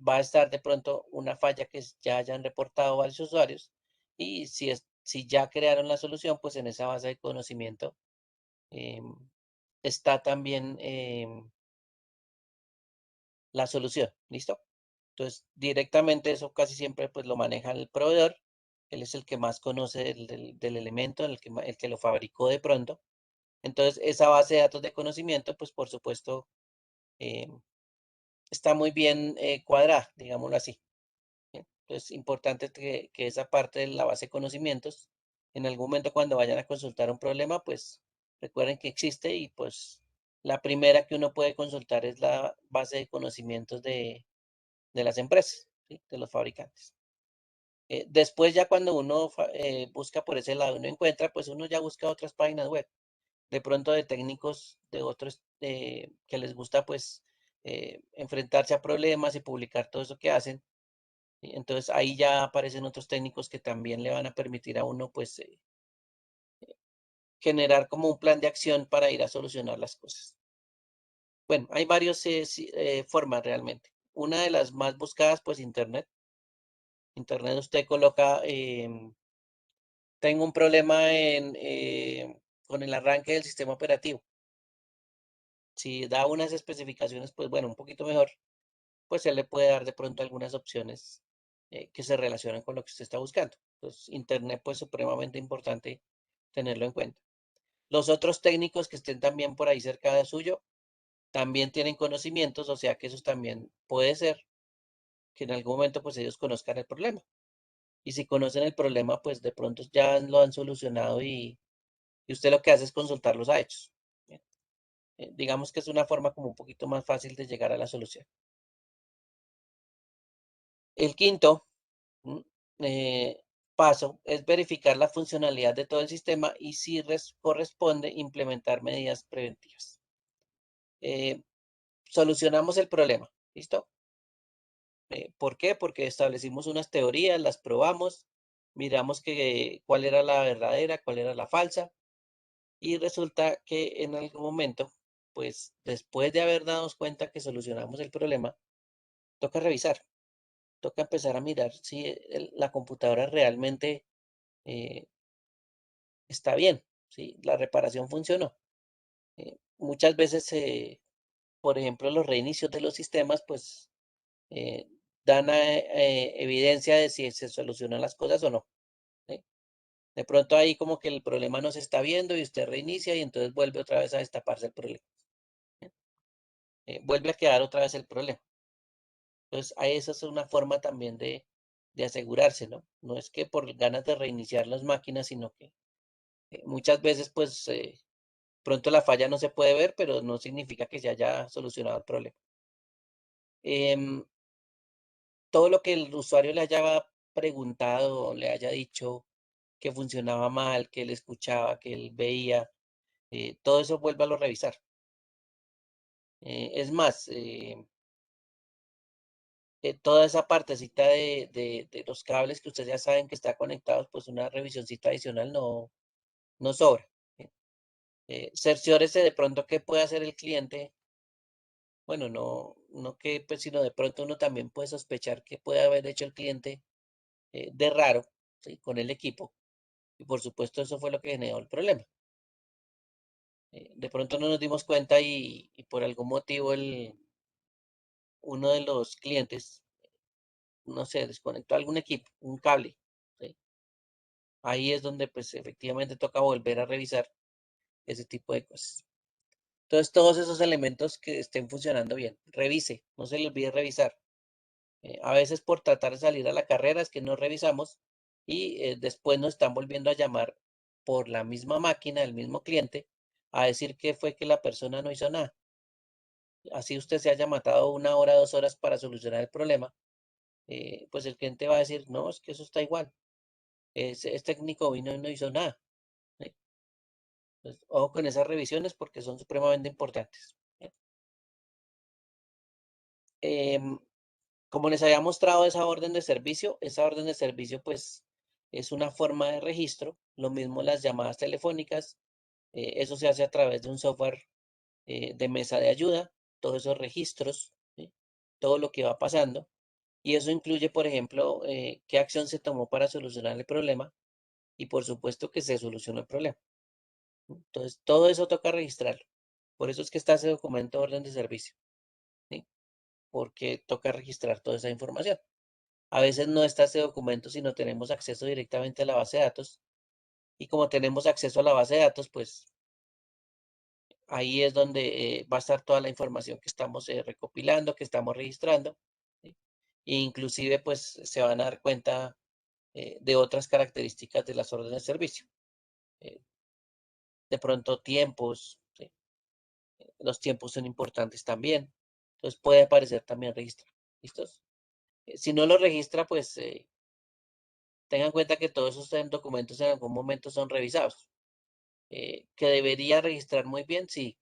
va a estar de pronto una falla que ya hayan reportado varios usuarios. Y si ya crearon la solución, pues en esa base de conocimiento em, está también la solución. ¿Listo? Entonces, directamente eso casi siempre pues lo maneja el proveedor. Él es el que más conoce del elemento, el que lo fabricó de pronto. Entonces, esa base de datos de conocimiento, pues por supuesto, eh, está muy bien cuadrada, digámoslo así. Bien. Entonces, importante que esa parte de la base de conocimientos, en algún momento cuando vayan a consultar un problema, pues recuerden que existe y pues la primera que uno puede consultar es la base de conocimientos de las empresas, ¿sí? De los fabricantes. Después ya cuando uno busca por ese lado, uno encuentra, pues uno ya busca otras páginas web, de pronto de técnicos de otros que les gusta pues enfrentarse a problemas y publicar todo eso que hacen. ¿Sí? Entonces ahí ya aparecen otros técnicos que también le van a permitir a uno pues generar como un plan de acción para ir a solucionar las cosas. Bueno, hay varias formas realmente. Una de las más buscadas pues Internet. Internet usted coloca tengo un problema con el arranque del sistema operativo. Si da unas especificaciones, pues bueno, un poquito mejor, pues él le puede dar de pronto algunas opciones que se relacionan con lo que usted está buscando. Entonces, Internet, pues supremamente importante tenerlo en cuenta. Los otros técnicos que estén también por ahí cerca de suyo, también tienen conocimientos, o sea que eso también puede ser que en algún momento pues ellos conozcan el problema. Y si conocen el problema, pues de pronto ya lo han solucionado y usted lo que hace es consultarlos a ellos. Bien. Digamos que es una forma como un poquito más fácil de llegar a la solución. El quinto mm, eh, paso es verificar la funcionalidad de todo el sistema y si corresponde implementar medidas preventivas. Eh, Solucionamos el problema. ¿Listo? ¿Por qué? Porque establecimos unas teorías, las probamos, miramos cuál era la verdadera, cuál era la falsa, y resulta que en algún momento, pues después de haber dado cuenta que solucionamos el problema, toca revisar, toca empezar a mirar si la computadora realmente eh, está bien, si la reparación funcionó. Muchas veces, por ejemplo, los reinicios de los sistemas, pues eh, dan evidencia de si se solucionan las cosas o no. ¿Sí? De pronto ahí como que el problema no se está viendo y usted reinicia y entonces vuelve otra vez a destaparse el problema. ¿Sí? Vuelve a quedar otra vez el problema. Entonces, a esa es una forma también de asegurarse, ¿no? No es que por ganas de reiniciar las máquinas, sino que muchas veces, pues, pronto la falla no se puede ver, pero no significa que se haya solucionado el problema. Em, todo lo que el usuario le haya preguntado o le haya dicho que funcionaba mal, que él escuchaba, que él veía, todo eso vuélvalo a revisar. Es más, toda esa partecita de los cables que ustedes ya saben que está conectados, pues una revisioncita adicional no sobra. ¿Sí? Cerciórese de pronto qué puede hacer el cliente. Bueno, no que, pues, sino de pronto uno también puede sospechar que puede haber hecho el cliente de raro, ¿sí? Con el equipo. Y por supuesto eso fue lo que generó el problema. De pronto no nos dimos cuenta y por algún motivo uno de los clientes, no sé, desconectó algún equipo, un cable. ¿Sí? Ahí es donde pues efectivamente toca volver a revisar ese tipo de cosas. Entonces todos esos elementos que estén funcionando bien, revise, no se le olvide revisar. A veces por tratar de salir a la carrera es que no revisamos y después nos están volviendo a llamar por la misma máquina, el mismo cliente, a decir que fue que la persona no hizo nada. Así usted se haya matado 1 hora, 2 horas para solucionar el problema, pues el cliente va a decir, no, es que eso está igual. Es técnico vino y no hizo nada. ¿Sí? Entonces, ojo con esas revisiones porque son supremamente importantes. ¿Sí? Em, Como les había mostrado esa orden de servicio pues es una forma de registro, lo mismo las llamadas telefónicas, eso se hace a través de un software de mesa de ayuda, todos esos registros, ¿sí? Todo lo que va pasando, y eso incluye, por ejemplo, qué acción se tomó para solucionar el problema y por supuesto que se solucionó el problema. Entonces, todo eso toca registrarlo. Por eso es que está ese documento de orden de servicio, ¿sí? Porque toca registrar toda esa información. A veces no está ese documento si no tenemos acceso directamente a la base de datos. Y como tenemos acceso a la base de datos, pues ahí es donde va a estar toda la información que estamos recopilando, que estamos registrando. ¿Sí? E inclusive, pues se van a dar cuenta de otras características de las órdenes de servicio. Eh, de pronto tiempos, ¿sí? Los tiempos son importantes también. Entonces puede aparecer también registrado. ¿Listos? Si no lo registra, pues tengan en cuenta que todos esos documentos en algún momento son revisados. Que debería registrar muy bien, sí.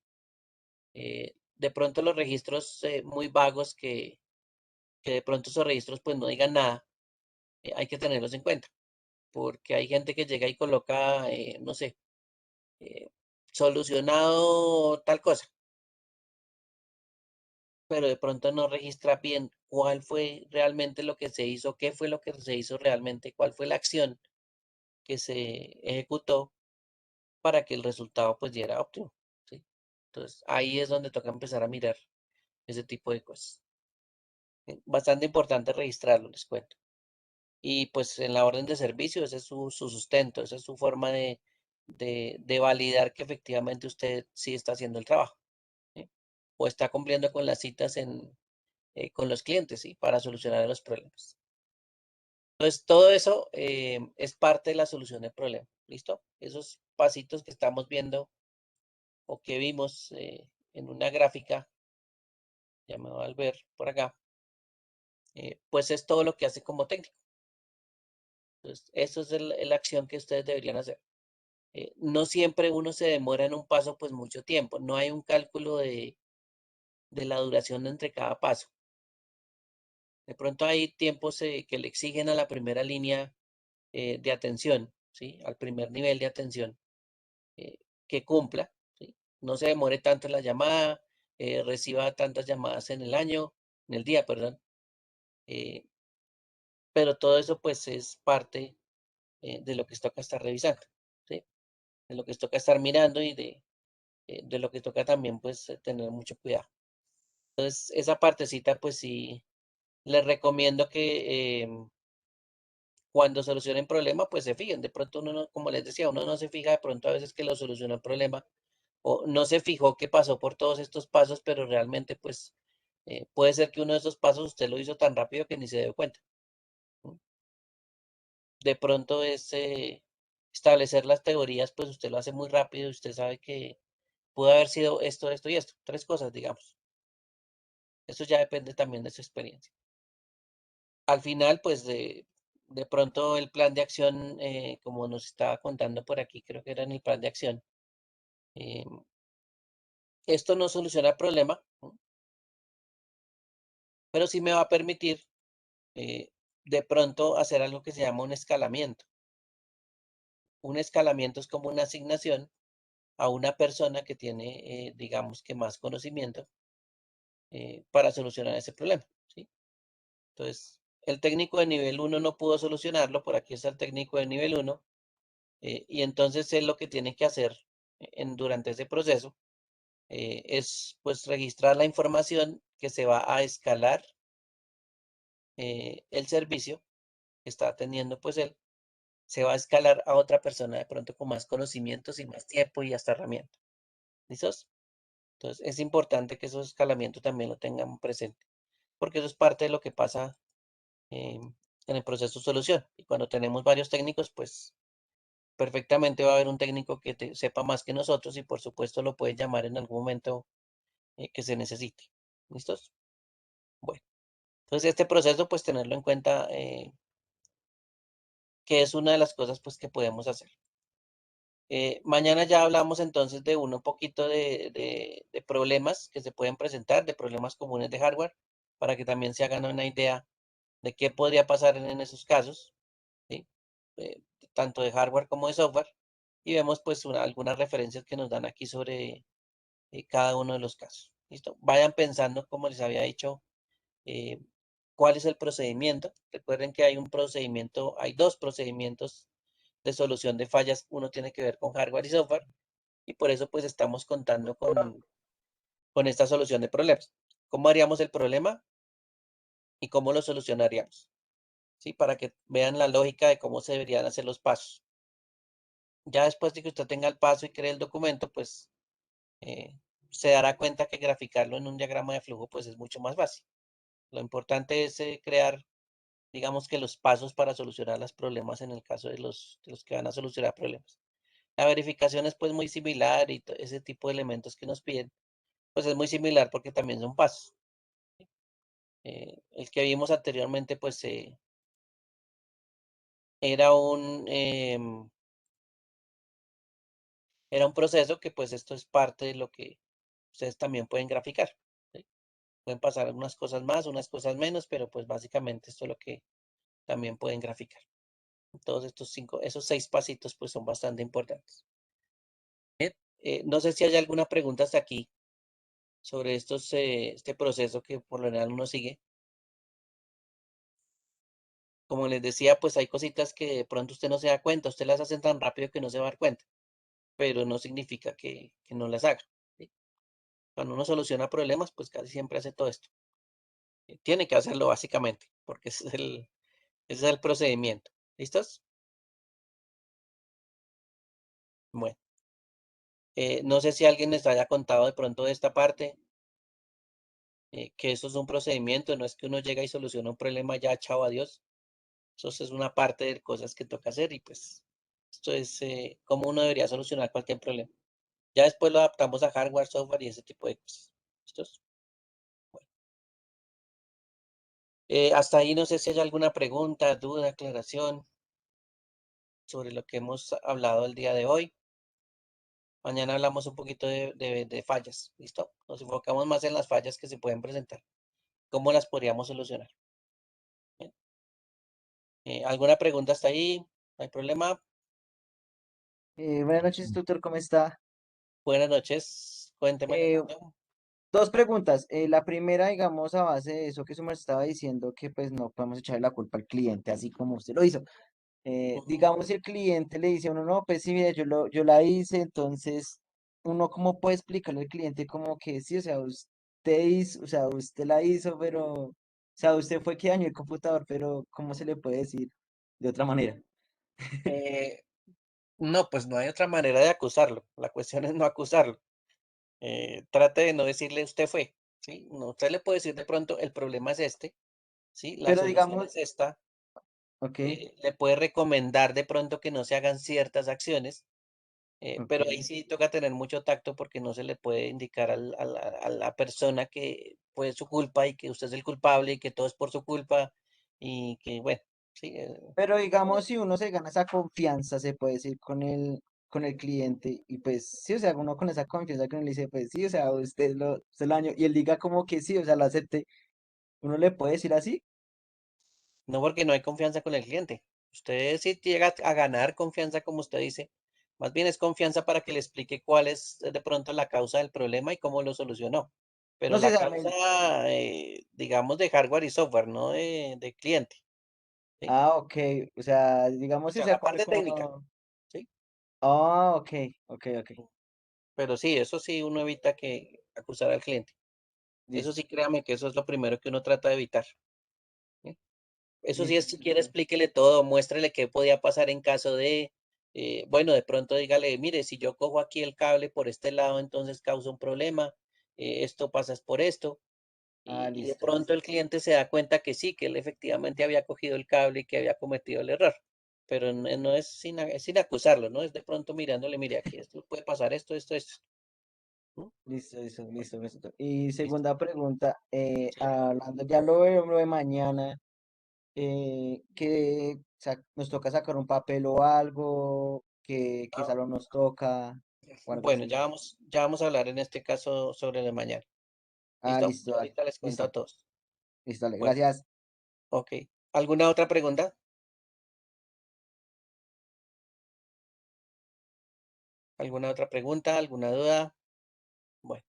De pronto los registros muy vagos que de pronto esos registros pues no digan nada, hay que tenerlos en cuenta, porque hay gente que llega y coloca, no sé, eh, solucionado tal cosa, pero de pronto no registra bien cuál fue realmente lo que se hizo, qué fue lo que se hizo realmente, cuál fue la acción que se ejecutó para que el resultado pues diera óptimo, ¿sí? Entonces ahí es donde toca empezar a mirar ese tipo de cosas. Bastante importante registrarlo, les cuento. Y pues en la orden de servicio, ese es su sustento, esa es su forma de validar que efectivamente usted sí está haciendo el trabajo, ¿sí? O está cumpliendo con las citas con los clientes, ¿sí? Para solucionar los problemas. Entonces, todo eso es parte de la solución del problema, ¿listo? Esos pasitos que estamos viendo o que vimos en una gráfica, llamado al ver por acá, pues es todo lo que hace como técnico. Entonces, eso es la acción que ustedes deberían hacer. No siempre uno se demora en un paso pues mucho tiempo, no hay un cálculo de la duración entre cada paso. De pronto hay tiempos que le exigen a la primera línea de atención, ¿sí? Al primer nivel de atención eh, que cumpla, ¿sí? No se demore tanto en la llamada, reciba tantas llamadas en el año, en el día, perdón. eh, pero todo eso pues es parte de lo que toca estar revisando, ¿sí? De lo que toca estar mirando y de lo que toca también pues tener mucho cuidado. Entonces, esa partecita, pues sí, les recomiendo que cuando solucionen problema, pues se fijen. De pronto uno, como les decía, uno no se fija de pronto a veces que lo solucionó el problema o no se fijó que pasó por todos estos pasos, pero realmente pues Puede ser que uno de esos pasos usted lo hizo tan rápido que ni se dio cuenta. ¿No? De pronto es establecer las teorías, pues usted lo hace muy rápido y usted sabe que pudo haber sido esto, esto y esto. Tres cosas, digamos. Eso ya depende también de su experiencia. Al final, pues de pronto el plan de acción, como nos estaba contando por aquí, creo que era en el plan de acción, eh, esto no soluciona el problema, ¿no? Pero sí me va a permitir de pronto hacer algo que se llama un escalamiento. Un escalamiento es como una asignación a una persona que tiene, digamos que más conocimiento para solucionar ese problema, ¿sí? Entonces, el técnico de nivel uno no pudo solucionarlo, por aquí está el técnico de nivel uno, y entonces él lo que tiene que hacer durante ese proceso es pues registrar la información que se va a escalar el servicio que está teniendo pues él, se va a escalar a otra persona de pronto con más conocimientos y más tiempo y hasta herramientas. ¿Listos? Entonces es importante que esos escalamientos también lo tengan presente, porque eso es parte de lo que pasa en el proceso de solución. Y cuando tenemos varios técnicos, pues perfectamente va a haber un técnico que sepa más que nosotros y por supuesto lo puede llamar en algún momento que se necesite. ¿Listos? Bueno, entonces este proceso, pues tenerlo en cuenta, que es una de las cosas pues que podemos hacer. Mañana ya hablamos entonces de un poquito de problemas que se pueden presentar, de problemas comunes de hardware, para que también se hagan una idea de qué podría pasar en esos casos, ¿sí? Eh, tanto de hardware como de software, y vemos pues algunas referencias que nos dan aquí sobre cada uno de los casos. ¿Listo? Vayan pensando, como les había dicho, eh, cuál es el procedimiento. Recuerden que hay un procedimiento, hay dos procedimientos de solución de fallas. Uno tiene que ver con hardware y software, y por eso pues estamos contando con esta solución de problemas. ¿Cómo haríamos el problema y cómo lo solucionaríamos? ¿Sí? Para que vean la lógica de cómo se deberían hacer los pasos. Ya después de que usted tenga el paso y cree el documento, pues eh, se dará cuenta que graficarlo en un diagrama de flujo pues es mucho más fácil. Lo importante es crear, digamos que los pasos para solucionar los problemas en el caso de los que van a solucionar problemas. La verificación es pues muy similar y ese tipo de elementos que nos piden, pues es muy similar porque también son pasos. El que vimos anteriormente pues era era un proceso que pues esto es parte de lo que ustedes también pueden graficar. ¿Sí? Pueden pasar unas cosas más, unas cosas menos, pero pues básicamente esto es lo que también pueden graficar. Todos estos esos 6 pasitos pues son bastante importantes. Bien, no sé si hay alguna pregunta hasta aquí sobre este proceso que por lo general uno sigue. Como les decía, pues hay cositas que de pronto usted no se da cuenta, usted las hace tan rápido que no se va a dar cuenta, pero no significa que no las haga. ¿Sí? Cuando uno soluciona problemas, pues casi siempre hace todo esto. Tiene que hacerlo básicamente, porque ese es el procedimiento. ¿Listos? Bueno, no sé si alguien les haya contado de pronto de esta parte, que eso es un procedimiento, no es que uno llega y soluciona un problema ya, chao, adiós. Eso es una parte de cosas que toca hacer y pues esto es cómo uno debería solucionar cualquier problema. Ya después lo adaptamos a hardware, software y ese tipo de cosas. ¿Listos? Bueno, hasta ahí no sé si hay alguna pregunta, duda, aclaración sobre lo que hemos hablado el día de hoy. Mañana hablamos un poquito de fallas, ¿listo? Nos enfocamos más en las fallas que se pueden presentar. ¿Cómo las podríamos solucionar? Bien. ¿Alguna pregunta hasta ahí? ¿No hay problema? Buenas noches, tutor, ¿cómo está? Buenas noches. Cuénteme, Eh, Leonardo. Dos preguntas. La primera, digamos, a base de eso que usted me estaba diciendo, que pues no podemos echarle la culpa al cliente, así como usted lo hizo. Ujú. Digamos, si el cliente le dice a uno, no, pues sí, mire, yo la hice, entonces, uno cómo puede explicarle al cliente como que sí, o sea, usted hizo, o sea, usted la hizo, pero, o sea, usted fue que dañó el computador, pero ¿cómo se le puede decir de otra manera? Eh, no, pues no hay otra manera de acusarlo. La cuestión es no acusarlo. Trate de no decirle usted fue. ¿sí? No, usted le puede decir de pronto, el problema es este, ¿sí? La Pero solución digamos, es esta. ok, Le puede recomendar de pronto que no se hagan ciertas acciones, ok. pero ahí sí toca tener mucho tacto porque no se le puede indicar a la persona que fue su culpa y que usted es el culpable y que todo es por su culpa y que, bueno, sí, Pero digamos, si uno se gana esa confianza, se puede decir con el cliente, y pues sí, o sea, uno con esa confianza que uno le dice, pues sí, o sea, usted lo año, y él diga como que sí, o sea, lo acepte, uno le puede decir así. no porque no hay confianza con el cliente. Usted sí llega a ganar confianza, como usted dice, más bien es confianza para que le explique cuál es de pronto la causa del problema y cómo lo solucionó. Pero No sé, o la sea, causa, digamos, de hardware y software, no de cliente, ¿sí? ok, o sea, O digamos, sí, o sea, sea, la como que parte técnica, como, ¿sí? ok, ok, ok, Pero sí, eso sí, uno evita que acusar al cliente. Eso listo, sí, créame que eso es lo primero que uno trata de evitar, ¿sí? Eso sí, listo, es, si quiere, listo. explíquele todo, muéstrele qué podía pasar en caso de, bueno, de pronto dígale, mire, si yo cojo aquí el cable por este lado, entonces causa un problema, esto pasa es por esto, Ah, y de listo, pronto listo, el cliente se da cuenta que sí, que él efectivamente había cogido el cable y que había cometido el error, pero no es es sin acusarlo, ¿no? Es de pronto mirándole, mire, aquí esto puede pasar esto, ¿no? listo, listo, listo, listo. Y ¿Listo? segunda pregunta, Sí. hablando, ya lo de mañana. Que nos toca sacar un papel o algo, que Ah, salón nos toca, o algo bueno, así. ya vamos a hablar en este caso sobre la mañana. Ah, ¿Listo? listo, Yo dale, ahorita les cuento a listo, todos. listo, dale, Bueno, gracias. ok. ¿Alguna otra pregunta? ¿Alguna otra pregunta? ¿Alguna duda? Bueno,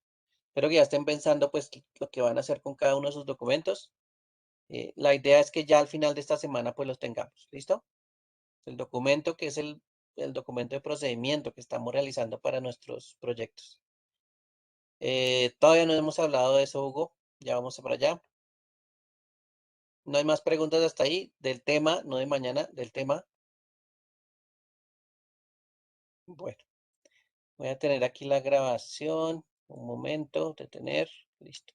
espero que ya estén pensando pues lo que van a hacer con cada uno de sus documentos. La idea es que ya al final de esta semana pues los tengamos. ¿Listo? El documento que es el documento de procedimiento que estamos realizando para nuestros proyectos. Todavía no hemos hablado de eso, Hugo. Ya vamos para allá. No hay más preguntas hasta ahí del tema, no de mañana, del tema. Bueno, voy a tener aquí la grabación. Un momento, detener. Listo.